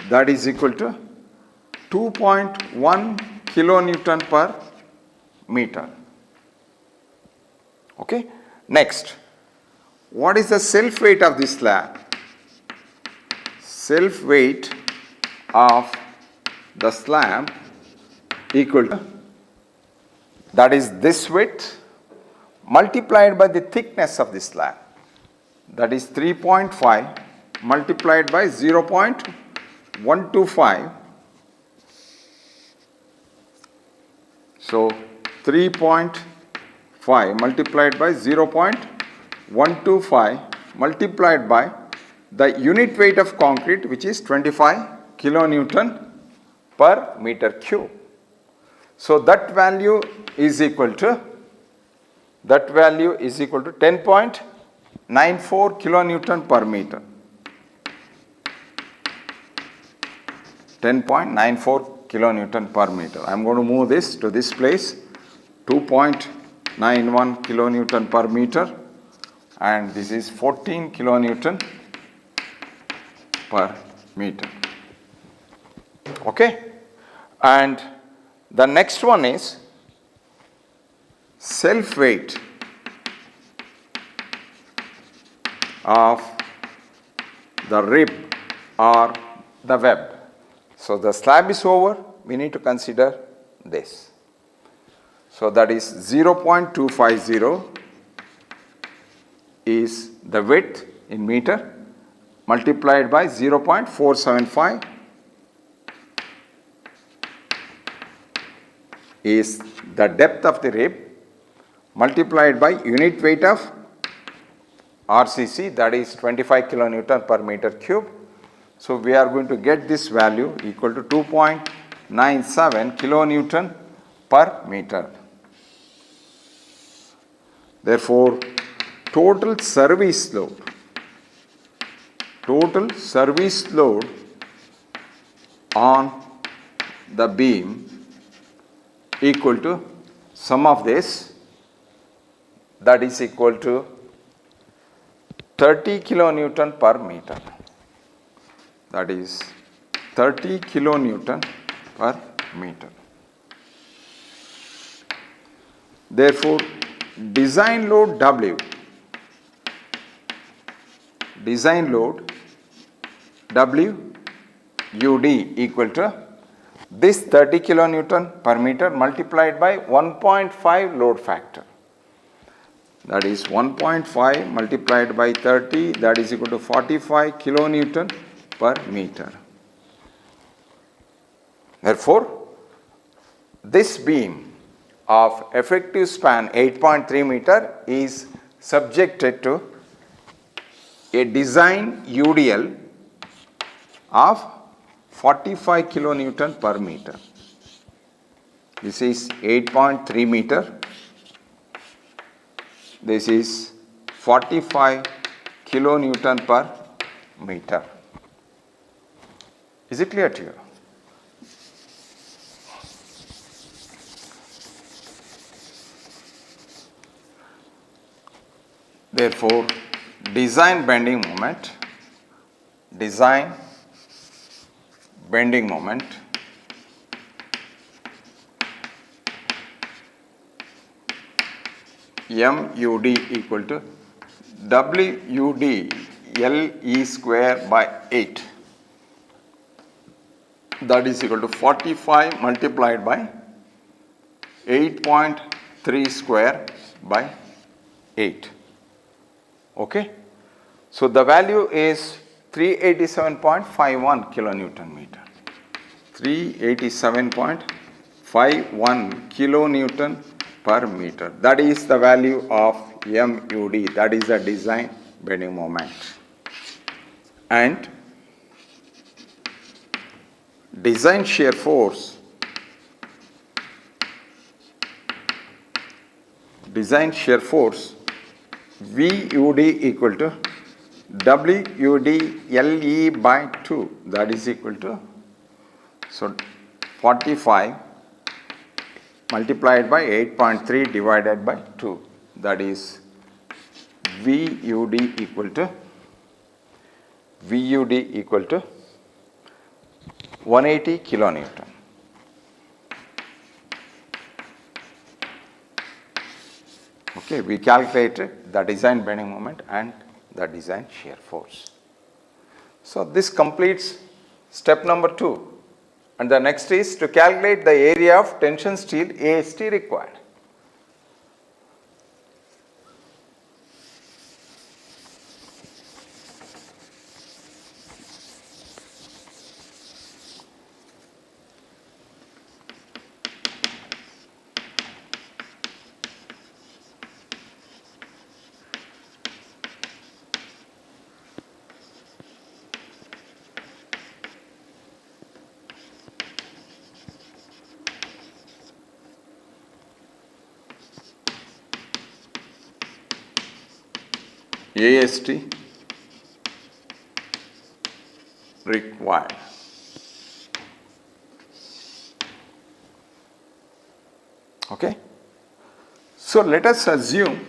that is equal to 2.1 kilonewton per meter. Okay. Next, what is the self weight of this slab? Self weight of the slab equal to, that is this width multiplied by the thickness of the slab, that is 3.5 multiplied by 0.125. So 3.5 multiplied by 0.125 multiplied by the unit weight of concrete, which is 25 kilonewton per meter cube. So that value is equal to 10.94 kilonewton per meter. 10.94 kilonewton per meter. I am going to move this to this place, 2.91 kilonewton per meter, and this is 14 kilonewton per meter. Okay. And the next one is self weight of the rib or the web. So the slab is over, we need to consider this. So that is 0.250 is the width in meter multiplied by 0.475 is the depth of the rib multiplied by unit weight of RCC, that is 25 kilonewton per meter cube. So, we are going to get this value equal to 2.97 kilonewton per meter. Therefore, total service load on the beam equal to sum of this, that is equal to 30 kilonewton per meter, that is 30 kilonewton per meter. Therefore, design load W, WUD equal to this 30 kilonewton per meter multiplied by 1.5 load factor, that is 1.5 multiplied by 30, that is equal to 45 kilonewton per meter. Therefore, this beam of effective span 8.3 meter is subjected to a design UDL of 45 kilonewton per meter. This is 8.3 meter. This is 45 kilonewton per meter. Is it clear to you? Therefore, design bending moment MUD equal to WUD LE square by 8, that is equal to 45 multiplied by 8.3 square by 8. Okay. So, the value is 387.51 kilonewton meter, 387.51 kilonewton per meter. That is the value of MUD, that is the design bending moment. And design shear force, VUD equal to WUD LE by 2, that is equal to, so 45 multiplied by 8.3 divided by 2, that is VUD equal to 180 kilonewton. Okay, we calculated the design bending moment and the design shear force. So, this completes step number 2, and the next is to calculate the area of tension steel AST required. AST required. Okay. So, let us assume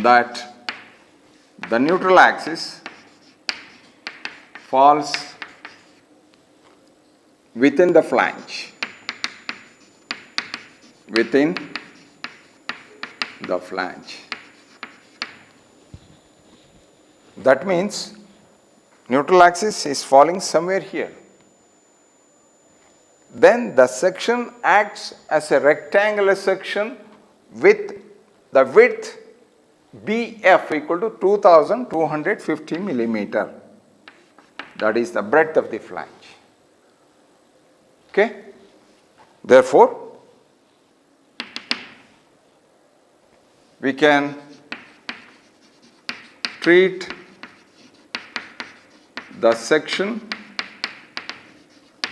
that the neutral axis falls within the flange, That means neutral axis is falling somewhere here. Then the section acts as a rectangular section with the width BF equal to 2250 millimeter. That is the breadth of the flange. Okay. Therefore, we can treat the section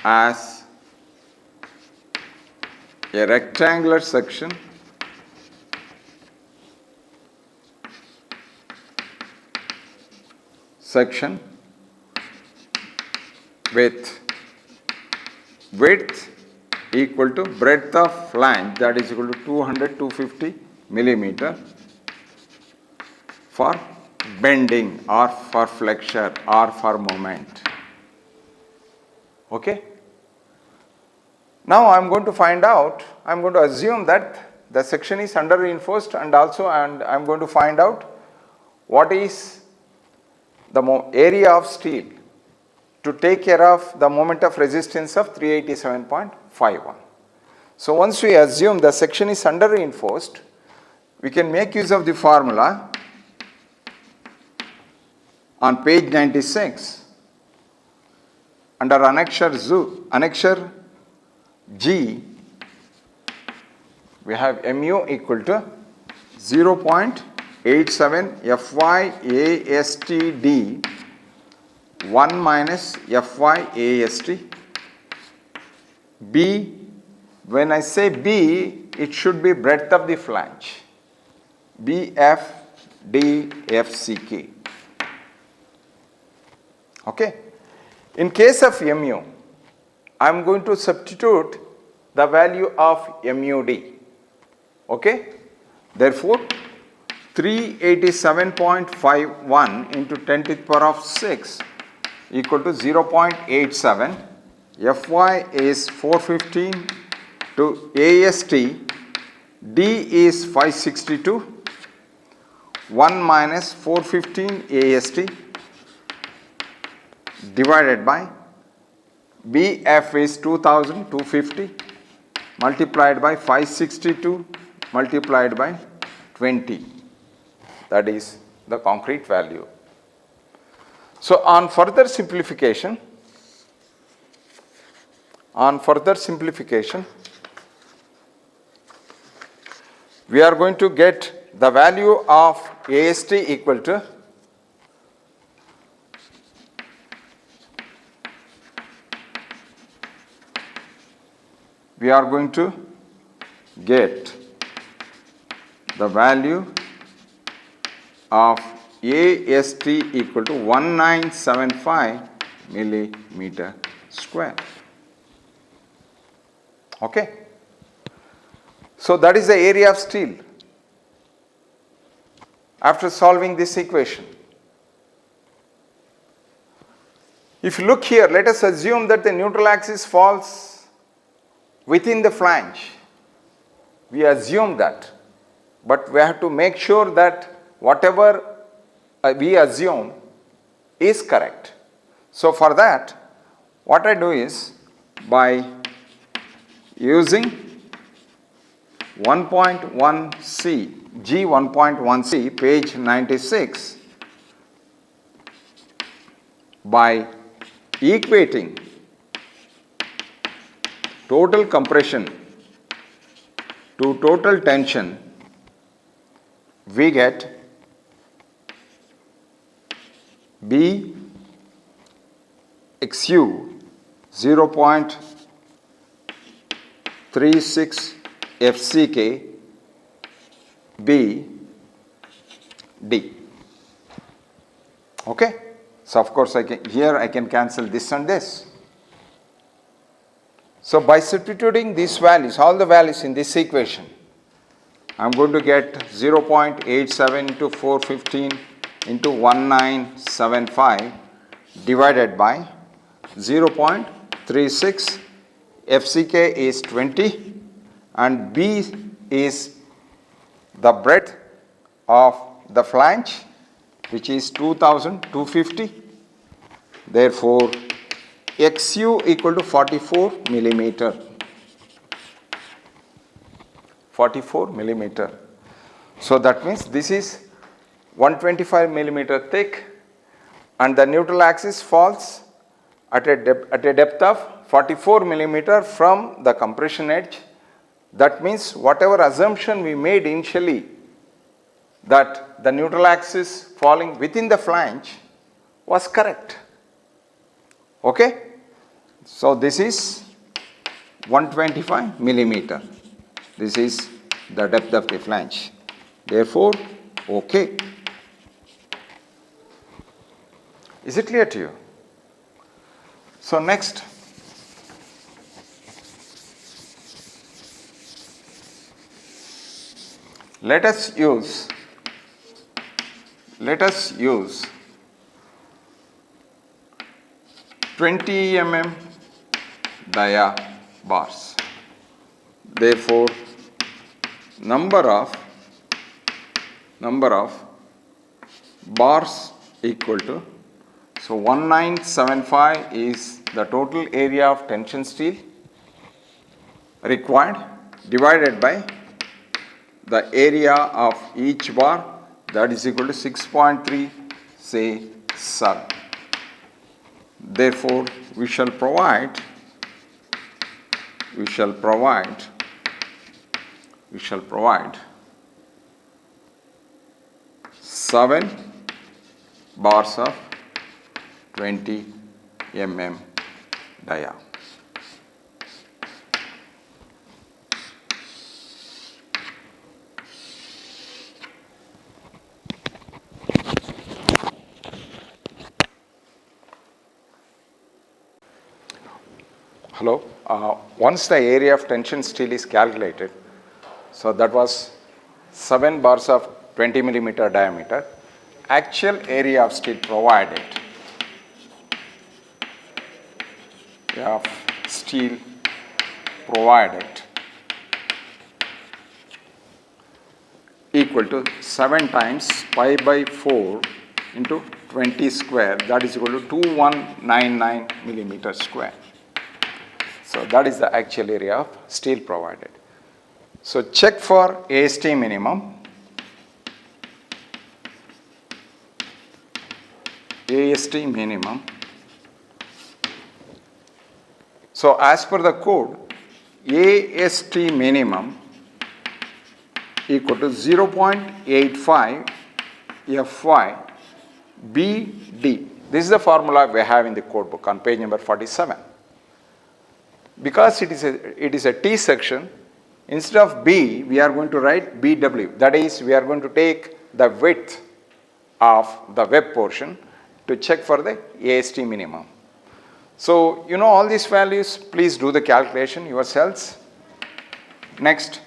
as a rectangular section with width equal to breadth of flange, that is equal to 200-250 millimeter for bending or for flexure or for moment. Okay. Now I am going to find out, I am going to assume that the section is under reinforced, and I am going to find out what is the area of steel to take care of the moment of resistance of 387.51. So once we assume the section is under reinforced, we can make use of the formula on page 96 under annexure G. We have mu equal to 0.87 FyASTD 1 minus FyAST. B, when I say B, it should be breadth of the flange, Bmd Diagram. Okay. In case of mu, I am going to substitute the value of MUD. Okay. Therefore, 387.51 into 10 to the power of 6 equal to 0.87. Fy is 415 to AST. D is 562. 1 minus 415 AST divided by BF is 2250 multiplied by 562 multiplied by 20. That is the concrete value. So on further simplification, we are going to get the value of AST equal to AST equal to 1975 millimeter square. Okay. So that is the area of steel after solving this equation. If you look here, let us assume that the neutral axis falls within the flange. We assume that, but we have to make sure that whatever we assume is correct. So for that, what I do is, by using 1.1c, G 1.1c, page 96, by equating total compression to total tension, we get B XU 0.36 FCK B D. Okay. So of course I can cancel this and this. So by substituting these values, all the values in this equation, I am going to get 0.87 into 415 into 1975 divided by 0.36. FCK is 20 and B is the breadth of the flange, which is 2250. Therefore, XU equal to 44 millimeter. 44 millimeter. So that means this is 125 millimeter thick and the neutral axis falls at a depth of 44 millimeter from the compression edge. That means whatever assumption we made initially that the neutral axis falling within the flange was correct. Okay? So this is 125 millimeter. This is the depth of the flange. Therefore, okay. Is it clear to you? So next, let us use 20 mm dia bars. Therefore, number of bars equal to, so 1975 is the total area of tension steel required divided by the area of each bar, that is equal to 6.3 say 7. Therefore, we shall provide 7 bars of 20 mm dia. Hello. Once the area of tension steel is calculated, so that was 7 bars of 20 millimeter diameter. Actual area of steel provided equal to 7 times pi by 4 into 20 square, that is equal to 2199 millimeter square. So that is the actual area of steel provided. So check for AST minimum. So as per the code, AST minimum equal to 0.85 Fy Bd. This is the formula we have in the code book on page number 47. Because it is a T section, instead of B, we are going to write BW. That is, we are going to take the width of the web portion to check for the AST minimum. So, you know all these values, please do the calculation yourselves. Next,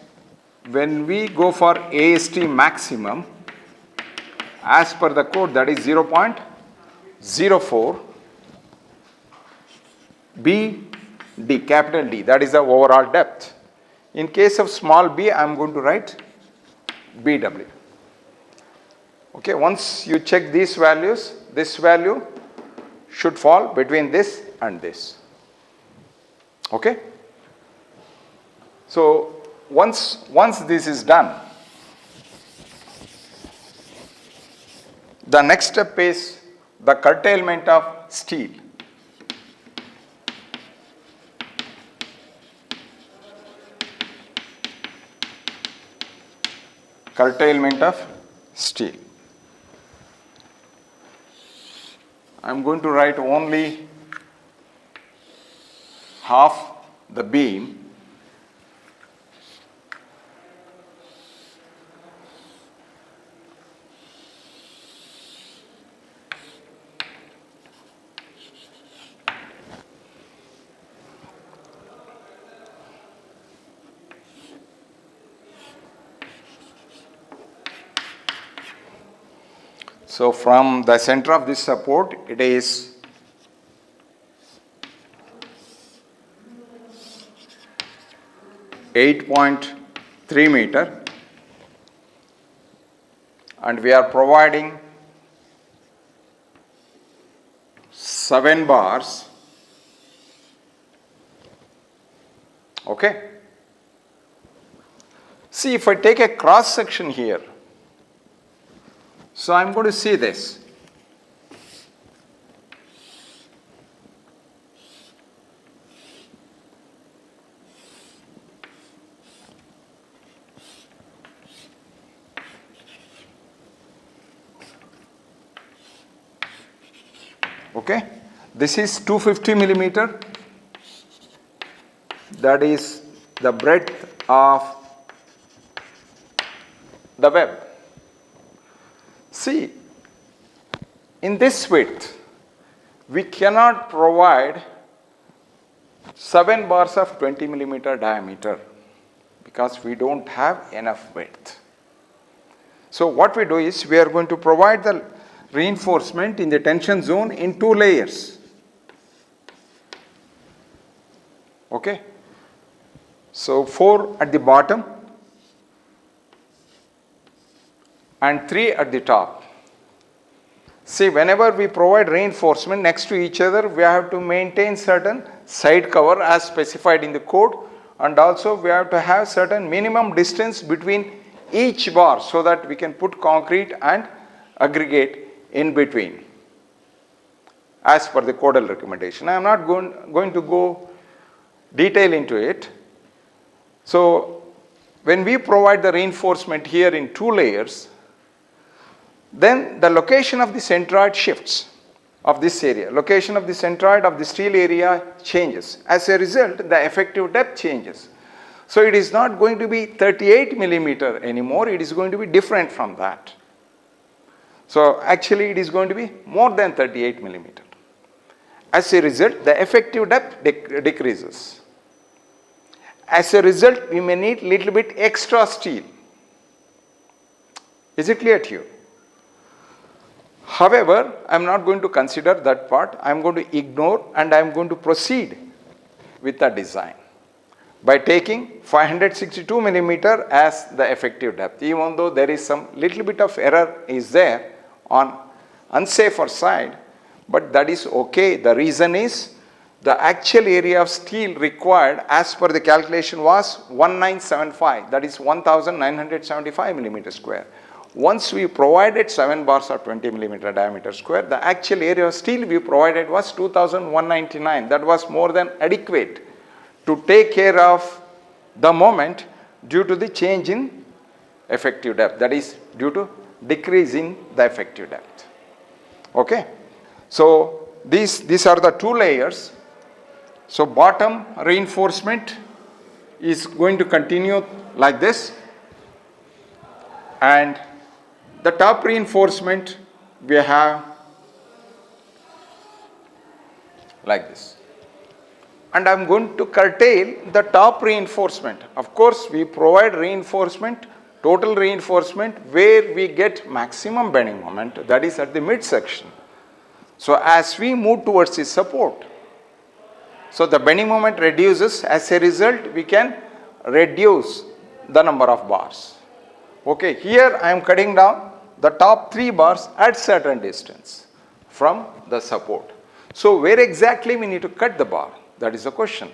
when we go for AST maximum, as per the code, that is 0.04 BD, capital D, that is the overall depth. In case of small b, I am going to write BW. Okay, once you check these values, this value should fall between this and this. Okay? So once this is done, the next step is the curtailment of steel. Curtailment of steel. I am going to write only half the beam So from the center of this support, it is 8.3 meter, and we are providing 7 bars. Okay. See, if I take a cross section here, so I am going to see this. Okay, this is 250 millimeter, that is the breadth of the web. See, in this width, we cannot provide 7 bars of 20 millimeter diameter because we don't have enough width. So what we do is we are going to provide the reinforcement in the tension zone in 2 layers. Okay. So 4 at the bottom and 3 at the top. See, whenever we provide reinforcement next to each other, we have to maintain certain side cover as specified in the code, and also we have to have certain minimum distance between each bar so that we can put concrete and aggregate in between as per the codal recommendation. I am not going to go detail into it. So when we provide the reinforcement here in 2 layers, then the location of the centroid shifts of this area. Location of the centroid of the steel area changes. As a result, the effective depth changes. So it is not going to be 38 millimeter anymore, it is going to be different from that. So actually it is going to be more than 38 millimeter. As a result, the effective depth decreases. As a result, we may need little bit extra steel. Is it clear to you? However, I am not going to consider that part. I am going to ignore and I am going to proceed with the design by taking 562 millimeter as the effective depth, even though there is some little bit of error is there on unsafer side, but that is okay. The reason is the actual area of steel required as per the calculation was 1975, that is 1975 millimeter square. Once we provided 7 bars of 20 millimeter diameter square, the actual area of steel we provided was 2199. That was more than adequate to take care of the moment due to the change in effective depth, that is due to decrease in the effective depth. Okay. So these are the 2 layers. So bottom reinforcement is going to continue like this, and the top reinforcement we have like this. And I am going to curtail the top reinforcement. Of course, we provide reinforcement, total reinforcement, where we get maximum bending moment, that is at the midsection. So as we move towards the support, so the bending moment reduces. As a result, we can reduce the number of bars. Okay, here I am cutting down the top 3 bars at certain distance from the support. So where exactly we need to cut the bar? That is the question.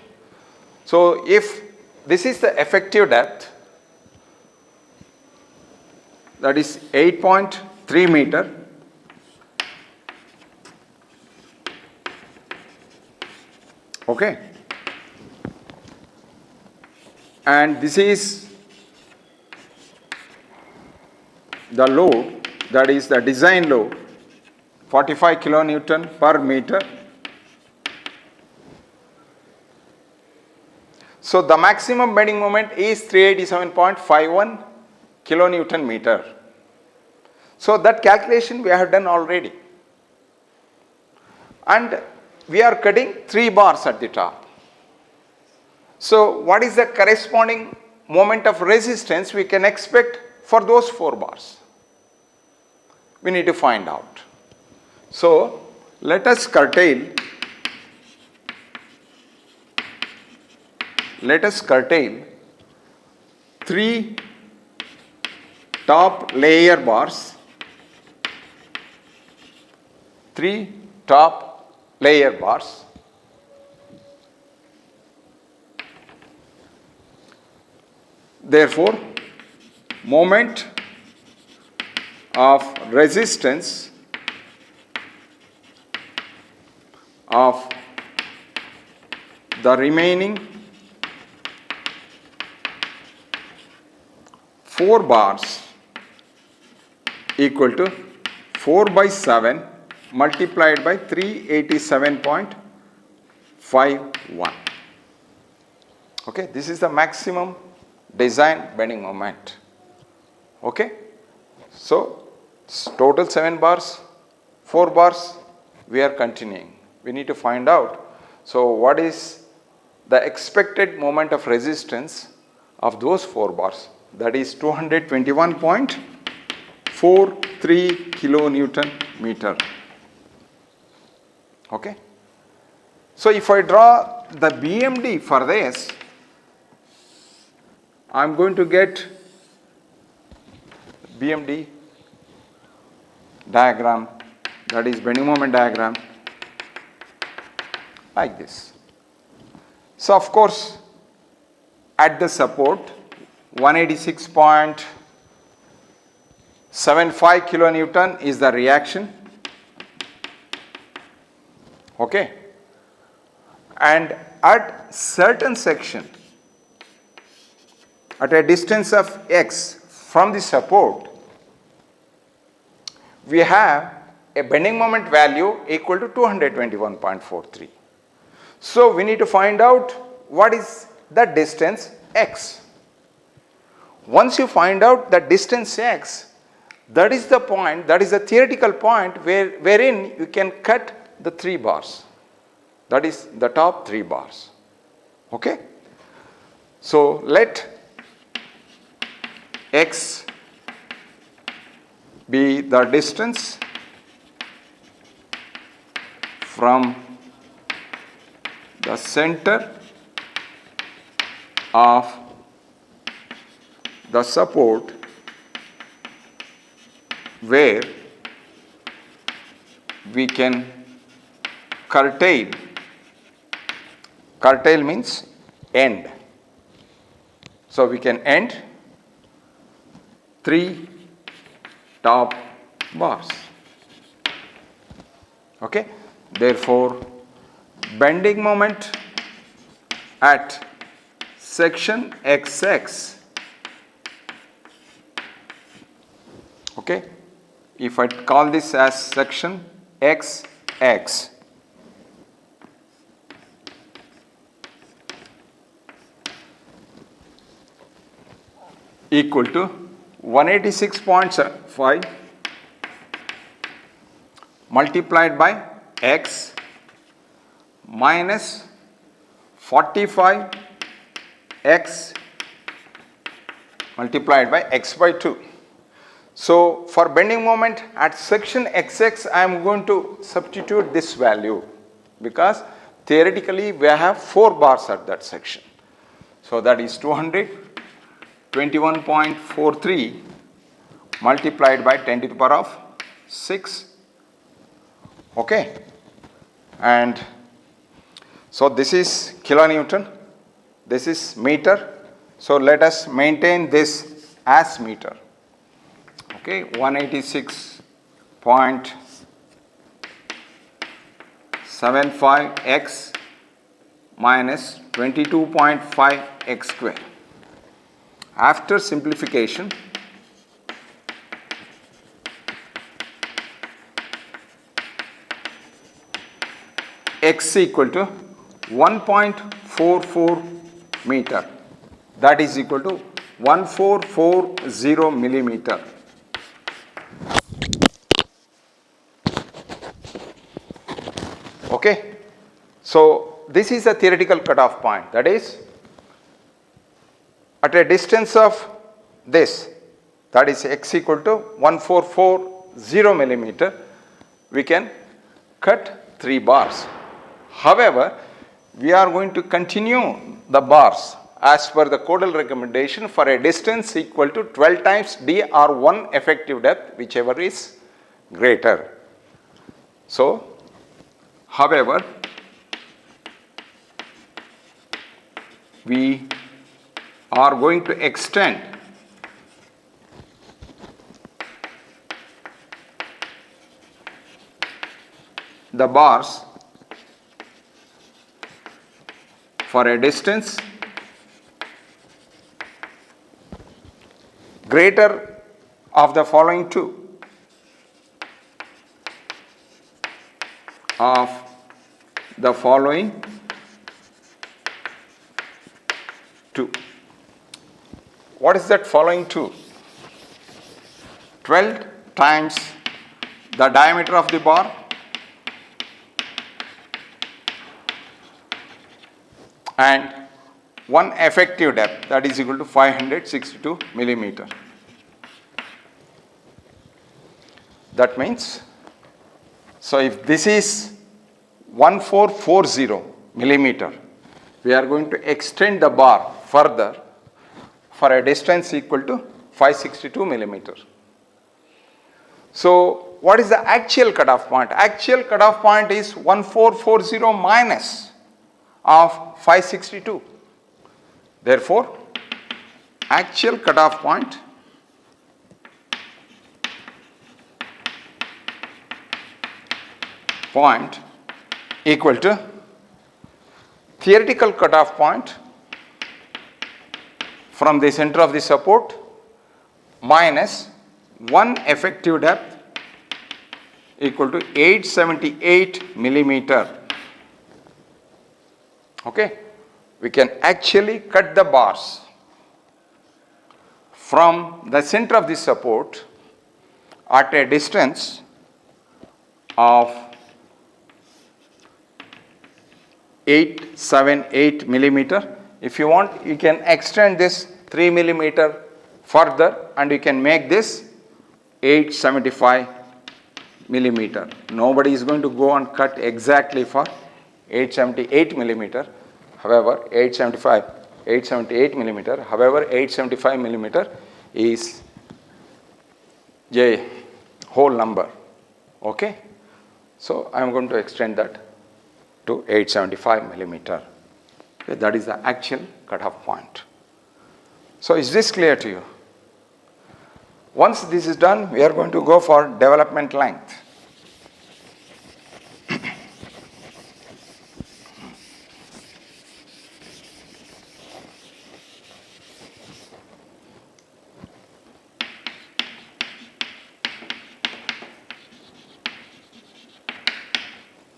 So if this is the effective depth, that is 8.3 meter, okay, and this is the load, that is the design load, 45 kilonewton per meter. So the maximum bending moment is 387.51 kilonewton meter. So that calculation we have done already, and we are cutting 3 bars at the top. So what is the corresponding moment of resistance we can expect for those 4 bars? We need to find out. So let us curtail 3 top layer bars, 3 top layer bars. Therefore, moment of resistance of the remaining 4 bars equal to 4 by 7 multiplied by 387.51. Okay, this is the maximum design bending moment. Okay, so total 7 bars, 4 bars, we are continuing. We need to find out, so what is the expected moment of resistance of those 4 bars? That is 221.43 kilonewton meter. Okay. So if I draw the BMD for this, I am going to get Bmd diagram, that is bending moment diagram, like this. So of course, at the support 186.75 kilonewton is the reaction. Okay, and at certain section, at a distance of x from the support, we have a bending moment value equal to 221.43. So we need to find out what is the distance x. Once you find out the distance x, that is the point, that is the theoretical point wherein you can cut the 3 bars. That is the top 3 bars. Okay. So let x be the distance from the center of the support where we can curtail. Curtail means end. So we can end 3 top bars. Okay. Therefore, bending moment at section XX, okay, if I call this as section XX, equal to 186.5 multiplied by x minus 45x multiplied by x by 2. So for bending moment at section XX, I am going to substitute this value because theoretically we have 4 bars at that section. So that is 221.43 multiplied by 10 to the power of 6. Okay. And so this is kilonewton, this is meter. So let us maintain this as meter. Okay, 186.75x minus 22.5x square. After simplification, x equal to 1.44 meter, that is equal to 1440 millimeter. Okay. So this is a theoretical cutoff point, that is at a distance of this, that is x equal to 1440 millimeter, we can cut 3 bars. However, we are going to continue the bars as per the codal recommendation for a distance equal to 12 times dr1 effective depth, whichever is greater. So, however, we are going to extend the bars for a distance greater of the following two. of the following two. What is that following two? 12 times the diameter of the bar and one effective depth, that is equal to 562 millimeter. That means, so if this is 1440 millimeter, we are going to extend the bar further for a distance equal to 562 millimeter. So what is the actual cutoff point? Actual cutoff point is 1440 minus of 562. Therefore, actual cutoff point equal to theoretical cutoff point from the center of the support minus one effective depth equal to 878 millimeter. Okay, we can actually cut the bars from the center of the support at a distance of 878 millimeter. If you want, you can extend this 3 millimeter further and you can make this 875 millimeter. Nobody is going to go and cut exactly for 878 millimeter. However, 878 millimeter. However, 875 millimeter is a whole number. Okay. So I am going to extend that to 875 millimeter. Okay, that is the actual cutoff point. So is this clear to you? Once this is done, we are going to go for development length.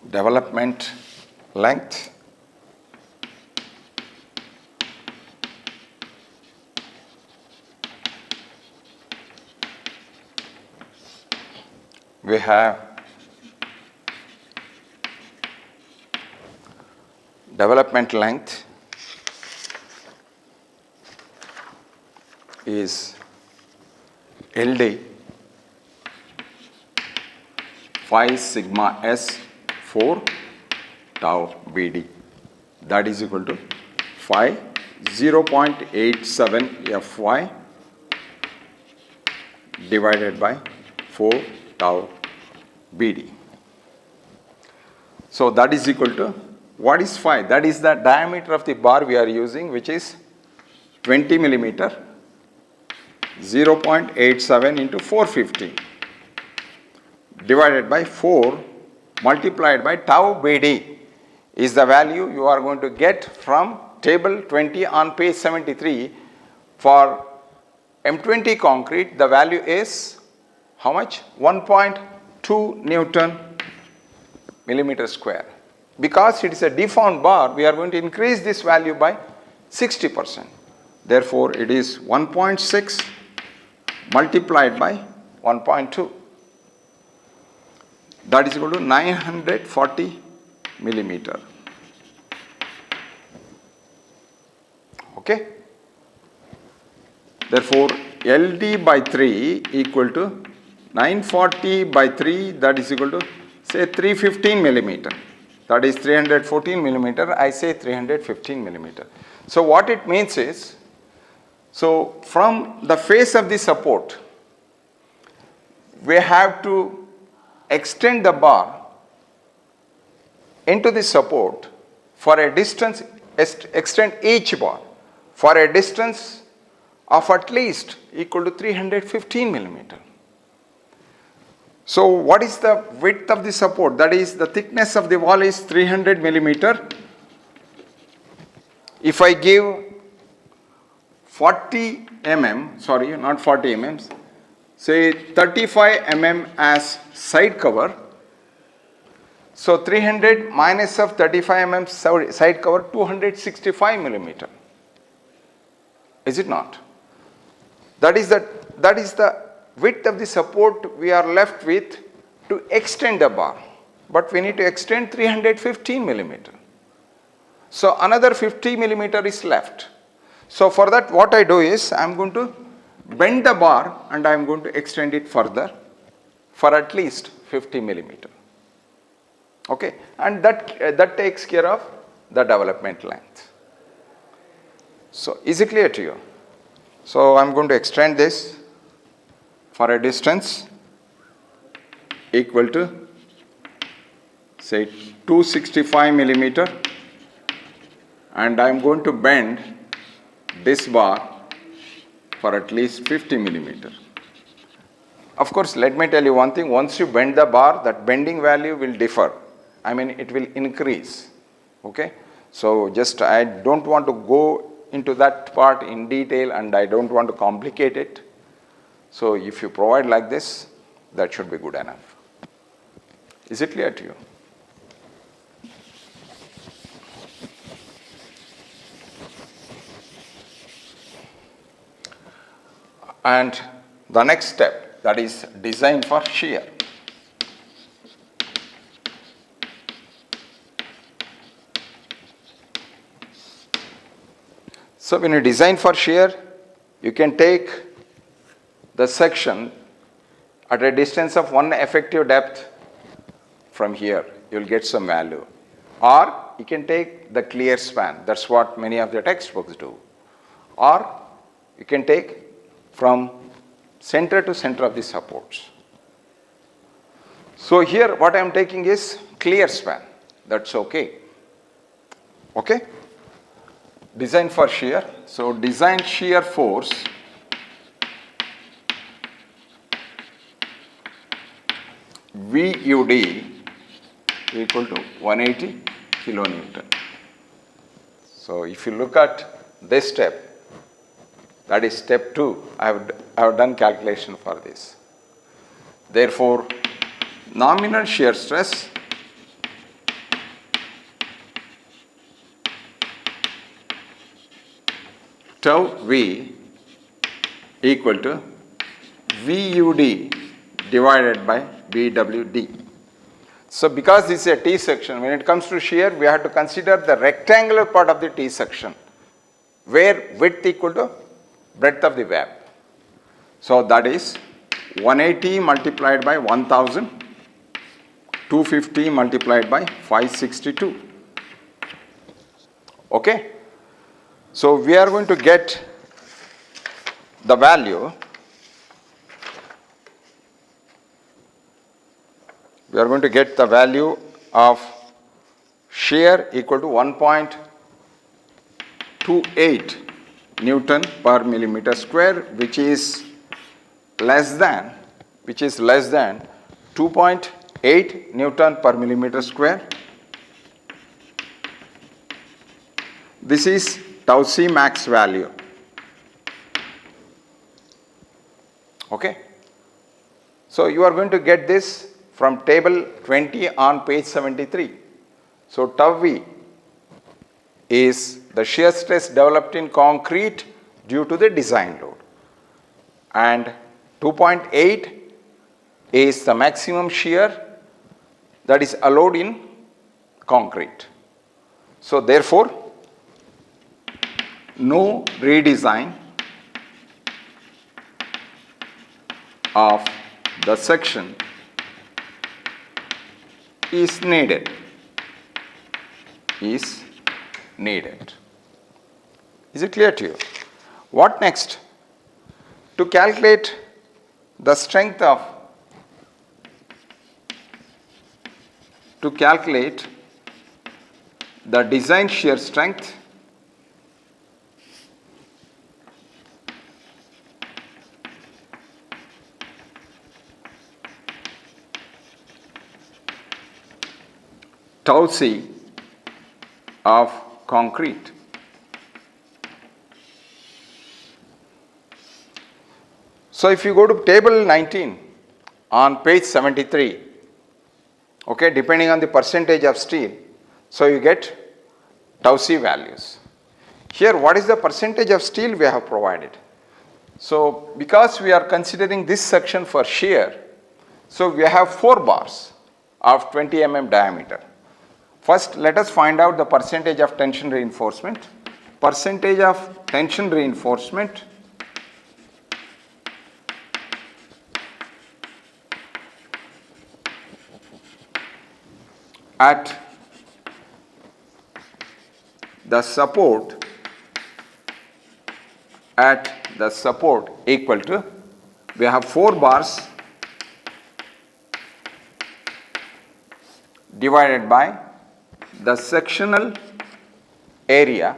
Development length. We have development length is LD 5 sigma S 4 tau BD, that is equal to 0.87 Fy divided by 4 tau BD. So that is equal to, what is phi? That is the diameter of the bar we are using, which is 20 millimeter. 0.87 into 450 divided by 4 multiplied by tau BD is the value you are going to get from table 20 on page 73. For M20 concrete, the value is how much? 1.2 Newton millimeter square. Because it is a deformed bar, we are going to increase this value by 60%. Therefore, it is 1.6 multiplied by 1.2. That is equal to 940 millimeter. Okay. Therefore, LD by 3 equal to 940 by 3, that is equal to say 315 millimeter. That is 314 millimeter. I say 315 millimeter. So what it means is, so from the face of the support, we have to extend the bar into the support for a distance, extend each bar for a distance of at least equal to 315 millimeter. So what is the width of the support? That is, the thickness of the wall is 300 millimeter. If I give 40 mm, sorry, not 40 mm, say 35 mm as side cover, So 300 minus of 35 mm side cover, 265 millimeter. Is it not? That is the width of the support we are left with to extend the bar. But we need to extend 315 millimeter. So another 50 millimeter is left. So for that what I do is I am going to bend the bar and I am going to extend it further for at least 50 millimeter. Okay, and that takes care of the development length. So is it clear to you? So I am going to extend this for a distance equal to say 265 millimeter, and I am going to bend this bar for at least 50 millimeter. Of course, let me tell you one thing, once you bend the bar, that bending value will differ. I mean, it will increase. Okay, so just I don't want to go into that part in detail and I don't want to complicate it. So if you provide like this, that should be good enough. Is it clear to you? And the next step, that is design for shear. So when you design for shear, you can take the section at a distance of one effective depth from here, you will get some value. Or you can take the clear span, that's what many of the textbooks do. Or you can take from center to center of the supports. So here what I am taking is clear span, that's okay. Okay? Design for shear. So design shear force VUD equal to 180 kilonewton. So if you look at this step, that is step 2, I have done calculation for this. Therefore, nominal shear stress tau V equal to VUD divided by BWD. So because this is a T section, when it comes to shear, we have to consider the rectangular part of the T section, where width equal to breadth of the web. So that is 180 multiplied by 1000, 250 multiplied by 562. Okay? So we are going to get the value. We are going to get the value of shear equal to 1.28 Newton per millimeter square, which is less than 2.8 Newton per millimeter square. This is tau C max value. Okay. So you are going to get this from table 20 on page 73. So tau V is the shear stress developed in concrete due to the design load, and 2.8 is the maximum shear that is allowed in concrete. So therefore, no redesign of the section is needed. Is it clear to you? What next? To calculate the strength of, to calculate the design shear strength, tau C of concrete. So if you go to table 19 on page 73, okay, depending on the percentage of steel. So you get tau c values. Here what is the percentage of steel we have provided? So because we are considering this section for shear, so we have 4 bars of 20 mm diameter. First let us find out the percentage of tension reinforcement. Percentage of tension reinforcement at the support equal to, we have 4 bars divided by the sectional area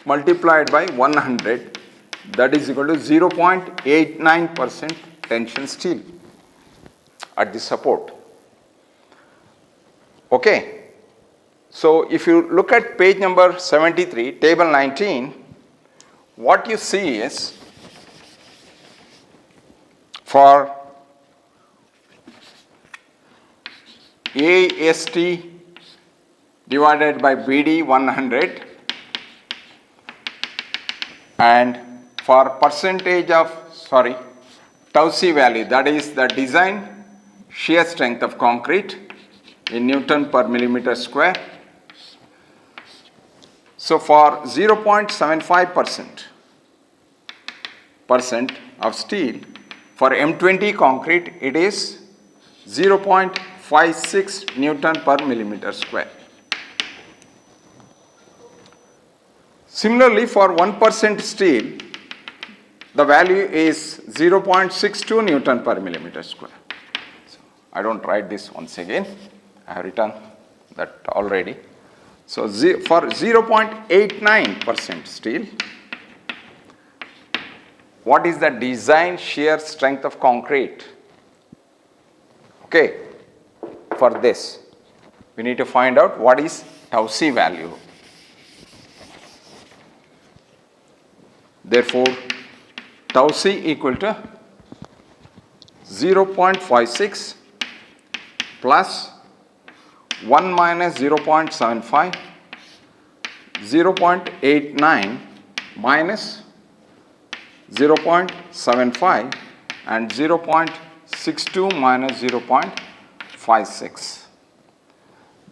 multiplied by 100, that is equal to 0.89% tension steel at the support. Okay. So if you look at page number 73, table 19, what you see is for AST divided by BD 100, and for percentage of tau c value, that is the design shear strength of concrete in Newton per millimeter square. So for 0.75% of steel, for M20 concrete it is 0.56 Newton per millimeter square. Similarly, for 1% steel, the value is 0.62 Newton per millimeter square. So I don't write this once again, I have written that already. So for 0.89% steel, what is the design shear strength of concrete? Okay, for this we need to find out what is tau c value. Therefore, tau c equal to 0.56 plus 1 minus 0.75, 0.89 minus 0.75 and 0.62 minus 0.56.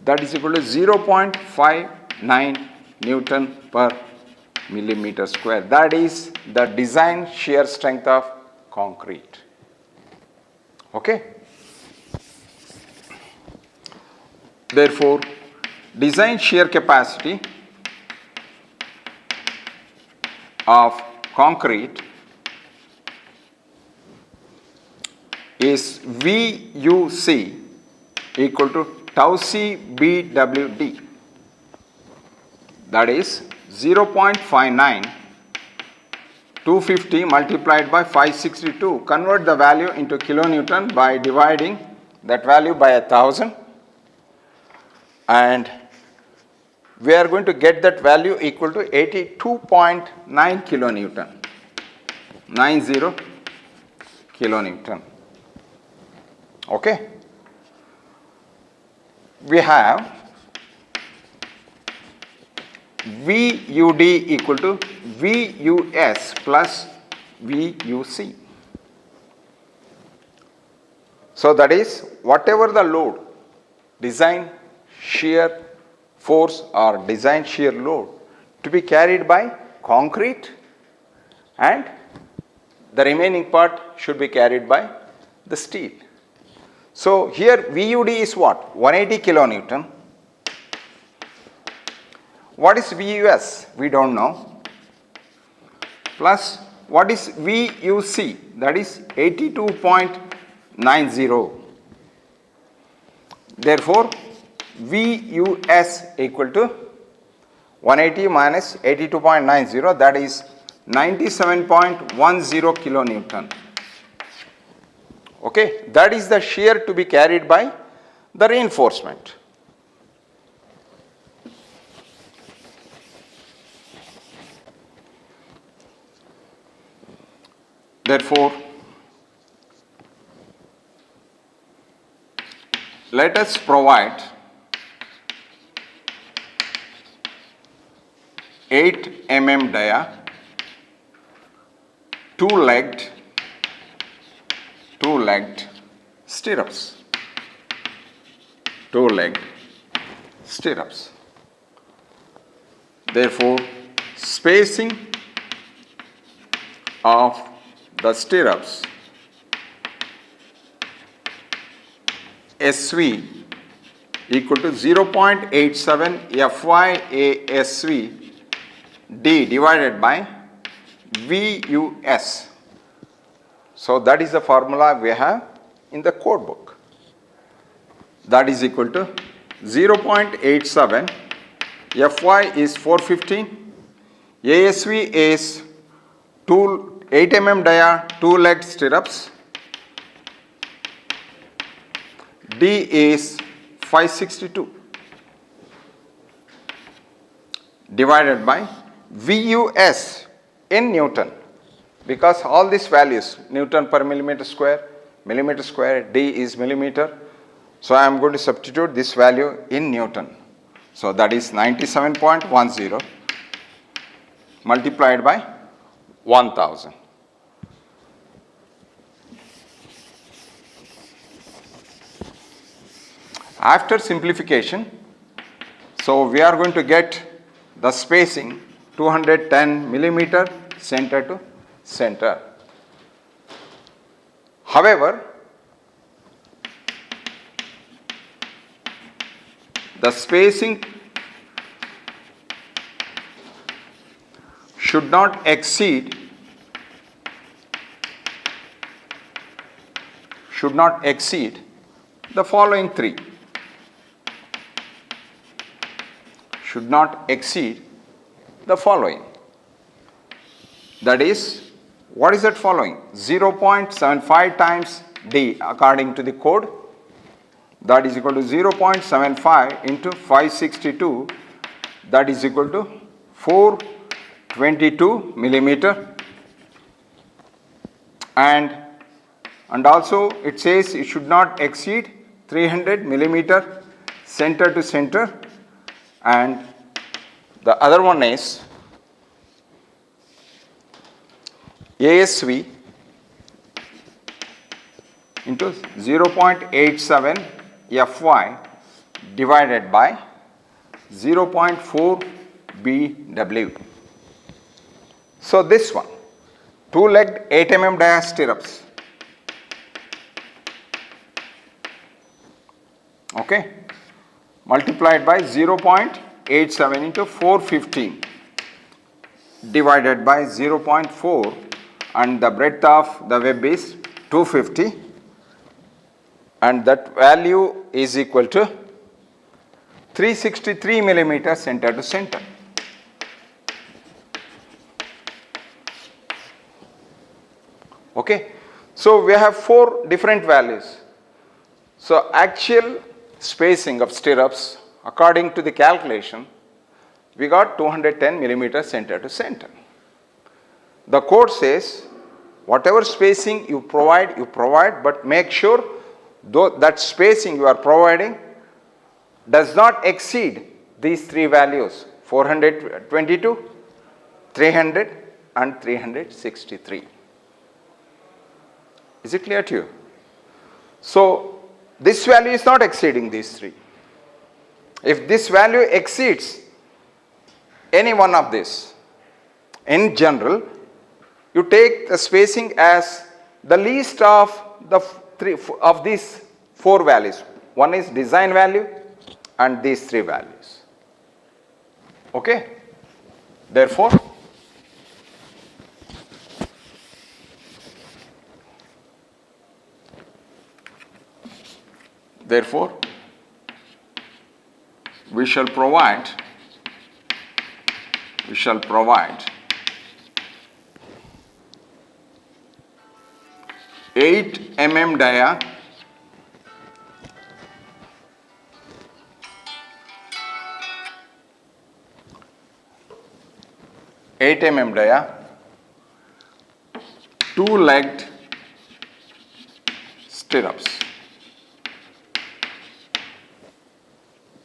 That is equal to 0.59 Newton per millimeter square. That is the design shear strength of concrete. Okay. Therefore, design shear capacity of concrete is VUC equal to tau c BWD, that is 0.59 250 multiplied by 562. Convert the value into kilonewton by dividing that value by 1000, and we are going to get that value equal to 82.9 kilonewton, 90 kilonewton. Okay. We have VUD equal to VUS plus VUC. So that is whatever the load, design shear force or design shear load to be carried by concrete, and the remaining part should be carried by the steel. So here VUD is what? 180 kilonewton. What is VUS? We don't know. Plus what is VUC? That is 82.90. Therefore, VUS equal to 180 minus 82.90, that is 97.10 kilonewton. Okay, that is the shear to be carried by the reinforcement. Therefore, let us provide 8 mm dia, two-legged stirrups. Two-legged stirrups. Therefore, spacing of the stirrups SV equal to 0.87 FYASV D divided by VUS. So that is the formula we have in the code book. That is equal to 0.87, FY is 415, ASV is 8 mm dia, two-legged stirrups, D is 562 divided by VUS in Newton, because all these values Newton per millimeter square, D is millimeter. So I am going to substitute this value in Newton. So that is 97.10 multiplied by 1000. After simplification, so we are going to get the spacing 210 millimeter center to center. However, the spacing should not exceed the following three. Should not exceed the following. That is, what is that following? 0.75 times D according to the code. That is equal to 0.75 into 562, that is equal to 422 millimeter. And also it says it should not exceed 300 millimeter center to center, and the other one is ASV into 0.87 FY divided by 0.4 BW. So this one, two-legged 8 mm dia stirrups. Okay, multiplied by 0.87 into 415 divided by 0.4, and the breadth of the web is 250, and that value is equal to 363 millimeter center to center. Okay, so we have 4 different values. So actual spacing of stirrups according to the calculation, we got 210 millimeter center to center. The code says whatever spacing you provide, but make sure that spacing you are providing does not exceed these 3 values, 422, 300 and 363. Is it clear to you? So this value is not exceeding these 3. If this value exceeds any one of this, in general, you take the spacing as the least of these 4 values. One is design value and these 3 values. Okay? Therefore, we shall provide 8 mm dia, two-legged stirrups.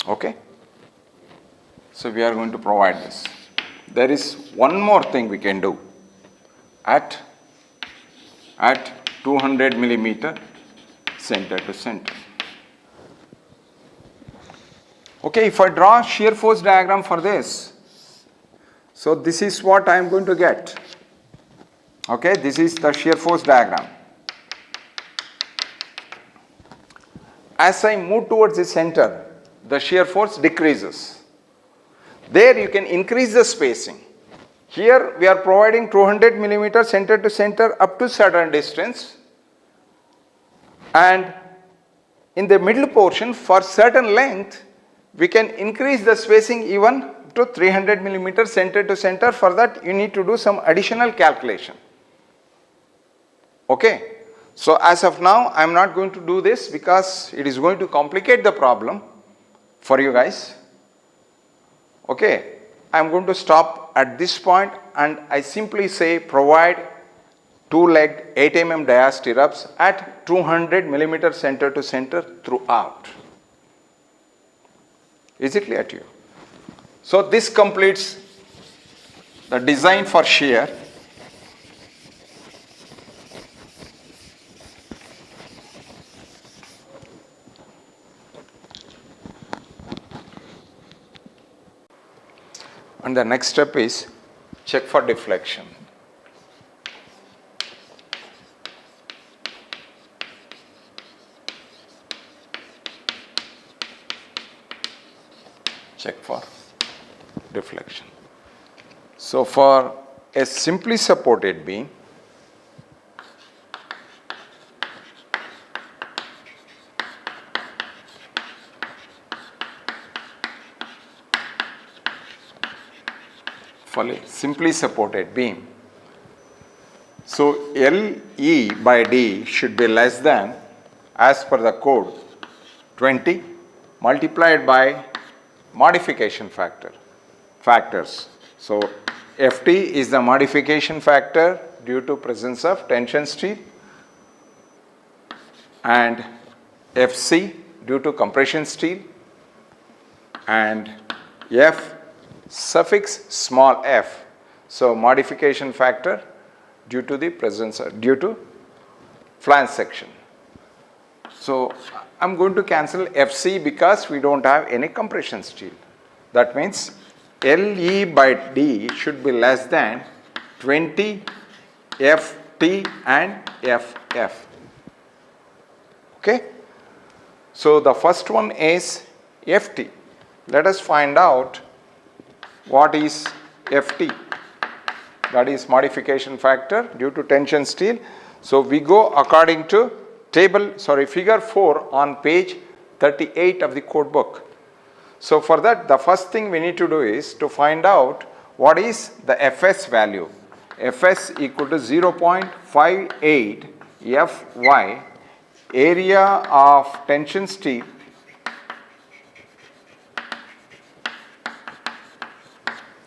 Okay. So we are going to provide this. There is one more thing we can do at 200 millimeter center to center. Okay, if I draw shear force diagram for this, so this is what I am going to get. Okay, this is the shear force diagram. As I move towards the center, the shear force decreases. There you can increase the spacing. Here we are providing 200 millimeter center to center up to certain distance, and in the middle portion for certain length we can increase the spacing even to 300 millimeter center to center. For that you need to do some additional calculation. Okay. So as of now I am not going to do this because it is going to complicate the problem for you guys. Okay. I am going to stop at this point and I simply say provide 2-legged 8 mm dia stirrups at 200 millimeter center to center throughout. Is it clear to you? So this completes the design for shear. And the next step is check for deflection. Check for deflection. So for a simply supported beam, simply supported beam, so LE by D should be less than, as per the code, 20 multiplied by modification factors. So FT is the modification factor due to presence of tension steel, and FC due to compression steel, and F suffix small f, so modification factor due to the presence due to flange section. So I am going to cancel FC because we don't have any compression steel. That means LE by D should be less than 20 FT and FF. Okay. So the first one is FT. Let us find out what is FT, that is modification factor due to tension steel. So we go according to figure 4 on page 38 of the code book. So for that the first thing we need to do is to find out what is the Fs value. Fs equal to 0.58 Fy, area of tension steel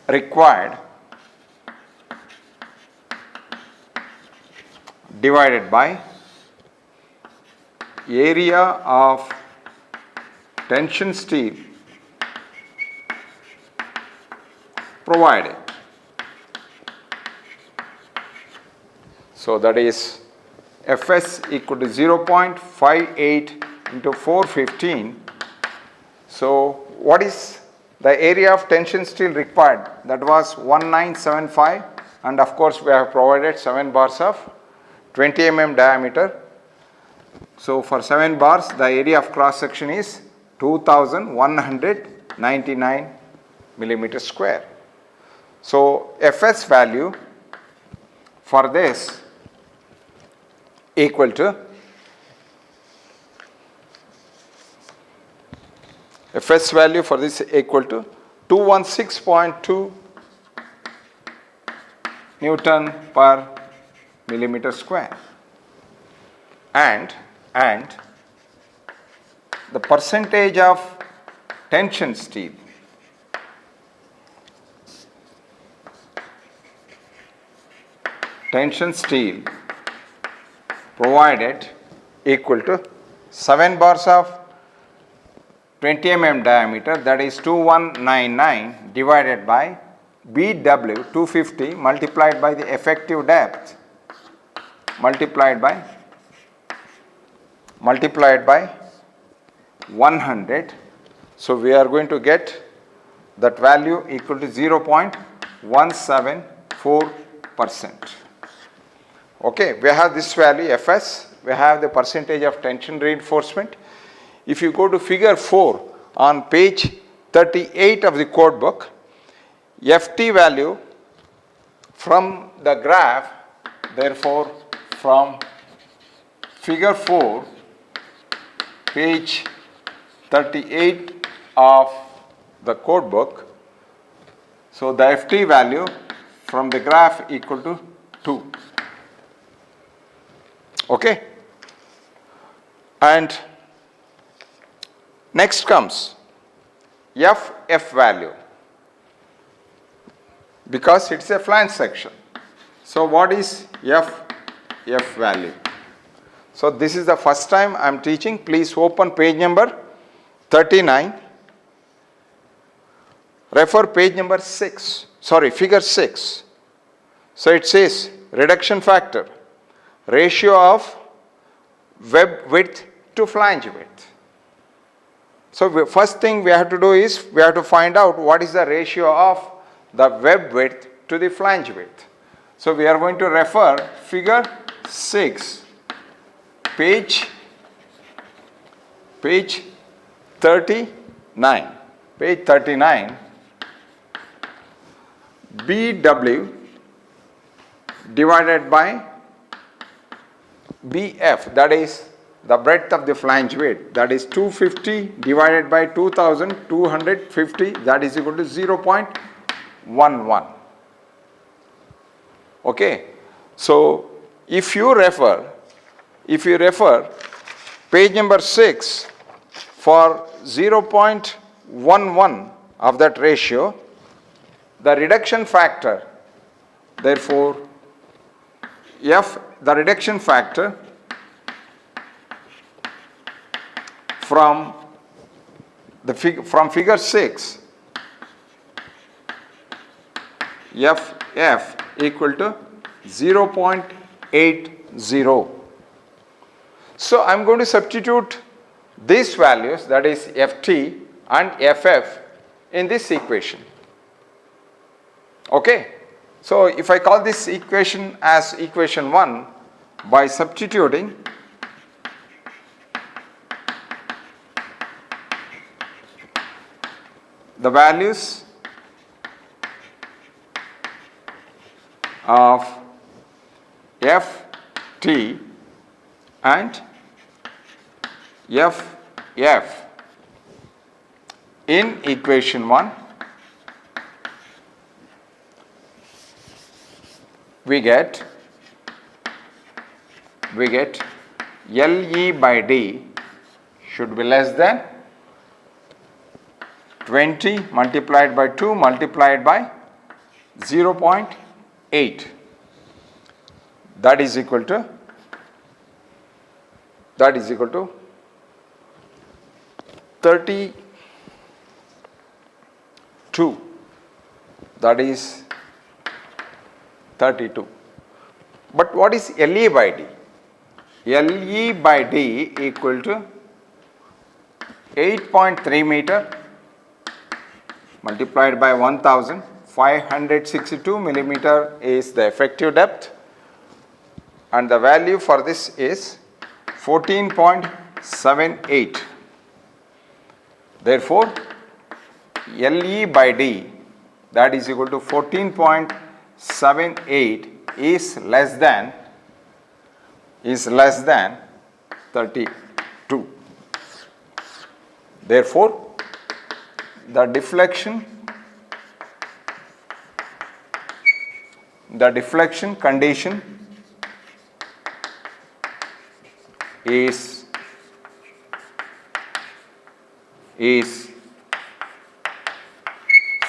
required divided by area of tension steel provided. So that is Fs equal to 0.58 into 415. So what is the area of tension steel required? That was 1975, and of course we have provided 7 bars of 20 mm diameter. So for 7 bars the area of cross section is 2199 millimeter square. So Fs value for this equal to Fs value for this equal to 216.2 Newton per millimeter square, and the percentage of tension steel provided equal to 7 bars of 20 mm diameter, that is 2199 divided by BW 250 multiplied by the effective depth multiplied by 100. So we are going to get that value equal to 0.174%. Okay, we have this value Fs, we have the percentage of tension reinforcement. If you go to figure 4 on page 38 of the code book, Ft value from the graph, therefore from figure 4, page 38 of the code book, so the Ft value from the graph equal to 2. Okay, and next comes F value, because it's a flange section. So what is F value? So this is the first time I am teaching. Please open page number 39. Refer page number 6, figure 6. So it says reduction factor, ratio of web width to flange width. So first thing we have to do is we have to find out what is the ratio of the web width to the flange width. So we are going to refer figure 6, page 39. Page 39, BW divided by BF, that is the breadth of the flange width, that is 250 divided by 2250, that is equal to 0.11. Okay, so if you refer page number 6 for 0.11 of that ratio, the reduction factor, therefore the reduction factor from figure 6, F equal to 0.80. So I am going to substitute these values, that is Ft and Ff, in this equation. Okay, so if I call this equation as equation 1, by substituting the values of Ft and Ff in equation 1, we get LE by D should be less than 20 multiplied by 2 multiplied by 0.8, that is equal to 32, that is 32. But what is LE by D? LE by D equal to 8.3 meter multiplied by 1562 millimeter is the effective depth, and the value for this is 14.78. Therefore, LE by D, that is equal to 14.78 is less than 32. Therefore, the deflection condition is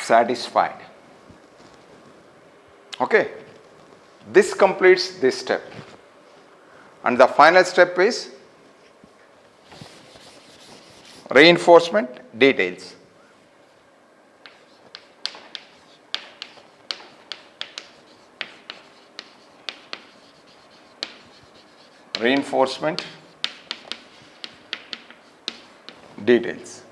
satisfied. Okay, this completes this step, and the final step is Reinforcement details. Reinforcement details.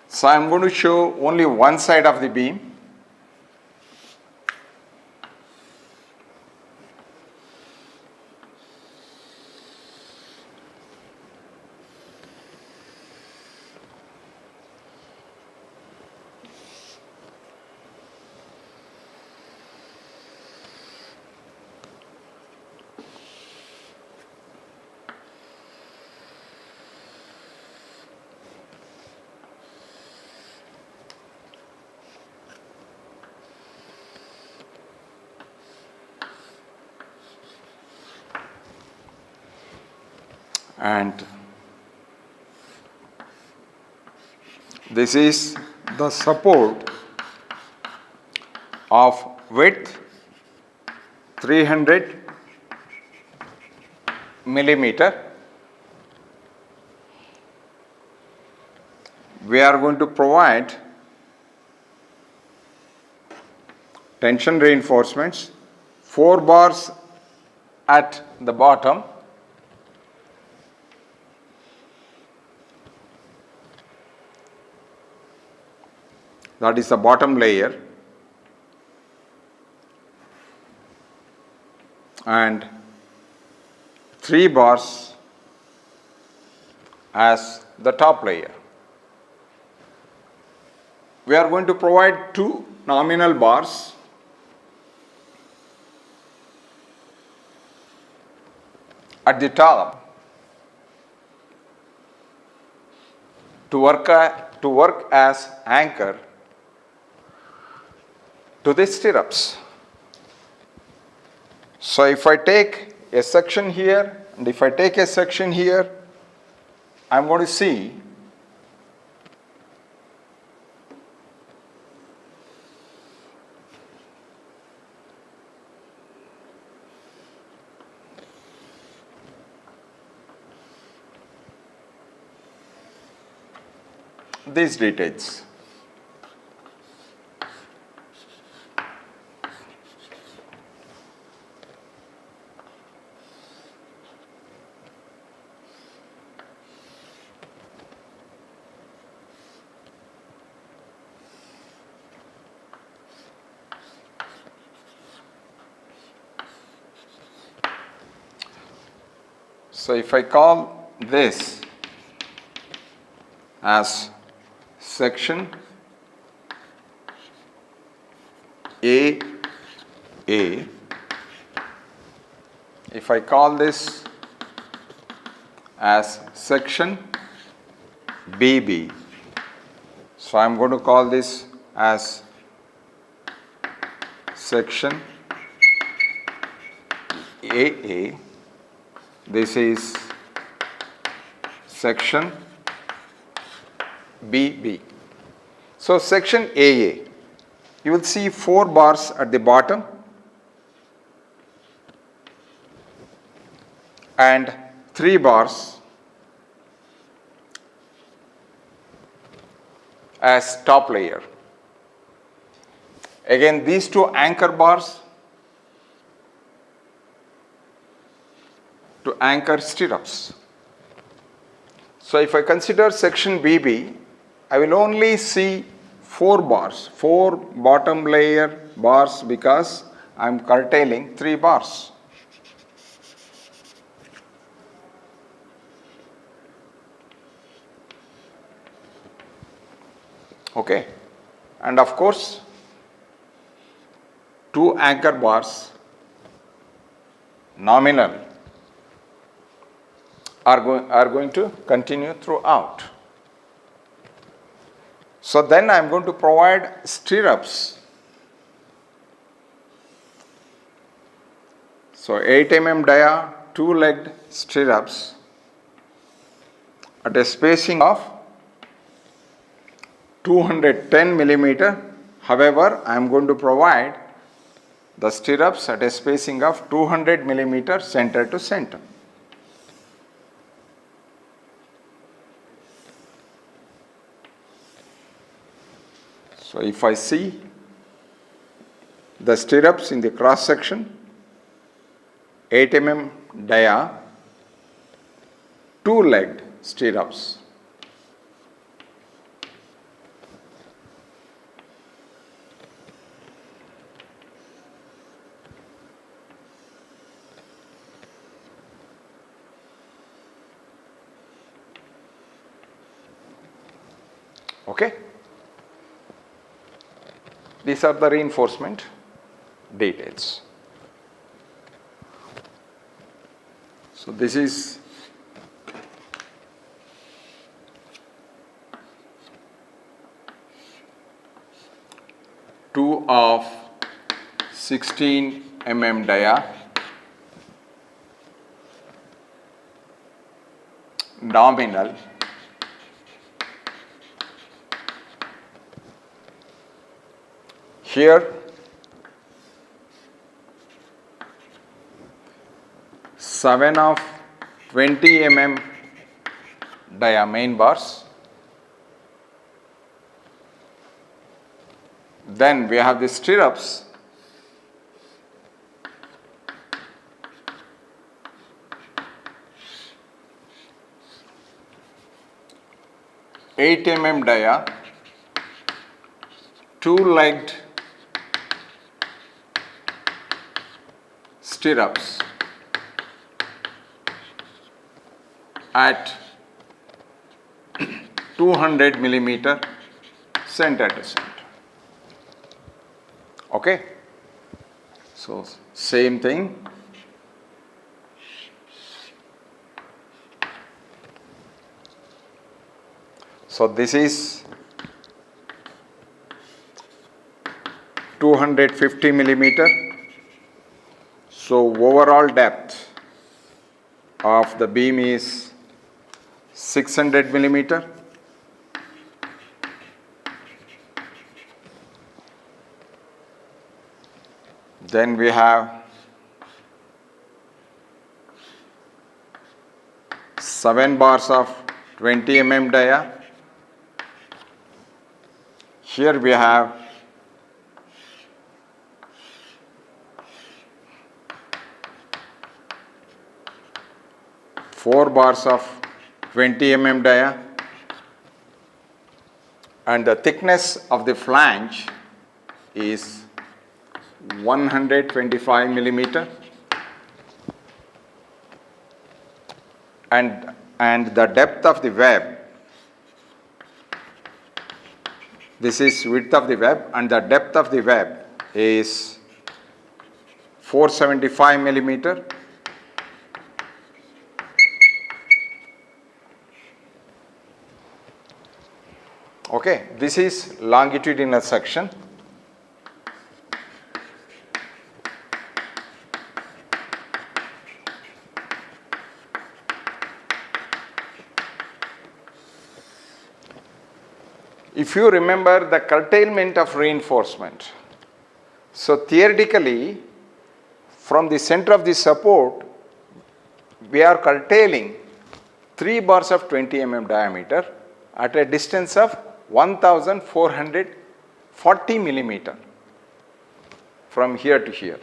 So I am going to show only one side of the beam. And this is the support of width 300 millimeter. We are going to provide tension reinforcements, 4 bars at the bottom, that is the bottom layer, and 3 bars as the top layer. We are going to provide 2 nominal bars at the top to work as anchor to the stirrups. So if I take a section here and if I take a section here, I am going to see these details. So if I call this as section A, if I call this as section BB, so I am going to call this as section AA, this is section BB. So section AA, you will see 4 bars at the bottom and 3 bars as top layer. Again, these 2 anchor bars to anchor stirrups. So if I consider section BB, I will only see 4 bars, 4 bottom layer bars, because I am curtailing 3 bars. Okay, and of course 2 anchor bars nominal are going to continue throughout. So then I am going to provide stirrups. So 8 mm dia 2-legged stirrups at a spacing of 210 millimeter. However, I am going to provide the stirrups at a spacing of 200 millimeter center to center. So if I see the stirrups in the cross section, 8 mm dia, 2-legged stirrups. Okay. These are the reinforcement details. So this is two of 16 mm dia, nominal, here 7 of 20 mm dia main bars. Then we have the stirrups, eight mm dia, 2-legged stirrups at 200 millimeter center to center. Okay. So same thing. So this is 250 millimeter. So overall depth of the beam is 600 millimeter. Then we have 7 bars of 20 mm dia. Here we have 4 bars of 20 mm dia, and the thickness of the flange is 125 millimeter, and the depth of the web, this is width of the web, and the depth of the web is 475 millimeter. Okay, this is longitudinal section. If you remember the curtailment of reinforcement, so theoretically from the center of the support we are curtailing 3 bars of 20 mm diameter at a distance of 1440 millimeter from here to here.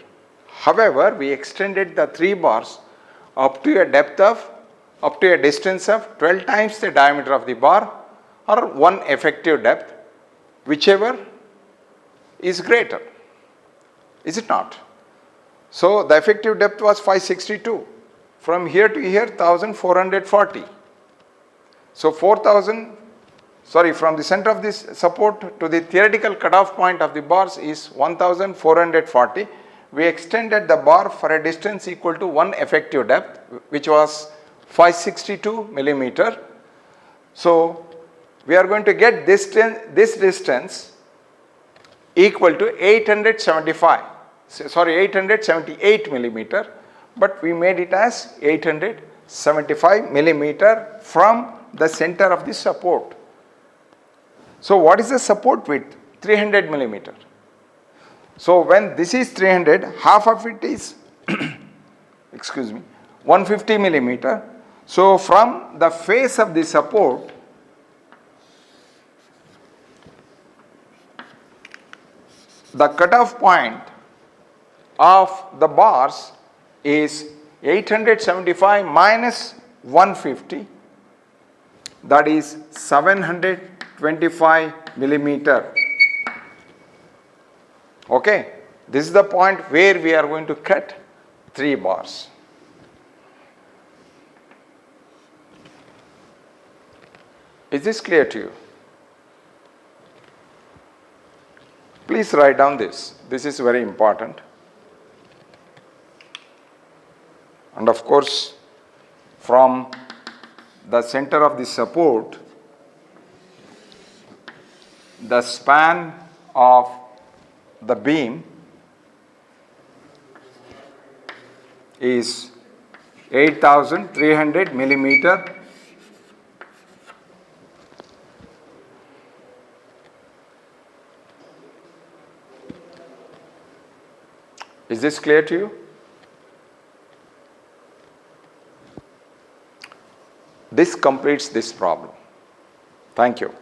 However, we extended the 3 bars up to a distance of 12 times the diameter of the bar, or 1 effective depth, whichever is greater. Is it not? So the effective depth was 562. From here to here 1440. So from the center of this support to the theoretical cutoff point of the bars is 1440. We extended the bar for a distance equal to 1 effective depth, which was 562 millimeter. So we are going to get this distance equal to 878 millimeter, but we made it as 875 millimeter from the center of the support. So what is the support width? 300 millimeter. So when this is 300, half of it is excuse me, 150 millimeter. So from the face of the support, the cutoff point of the bars is 875 minus 150, that is 725 millimeter. Okay, this is the point where we are going to cut 3 bars. Is this clear to you? Please write down this. This is very important. And of course, from the center of the support, the span of the beam is 8,300 millimeter. Is this clear to you? This completes this problem. Thank you.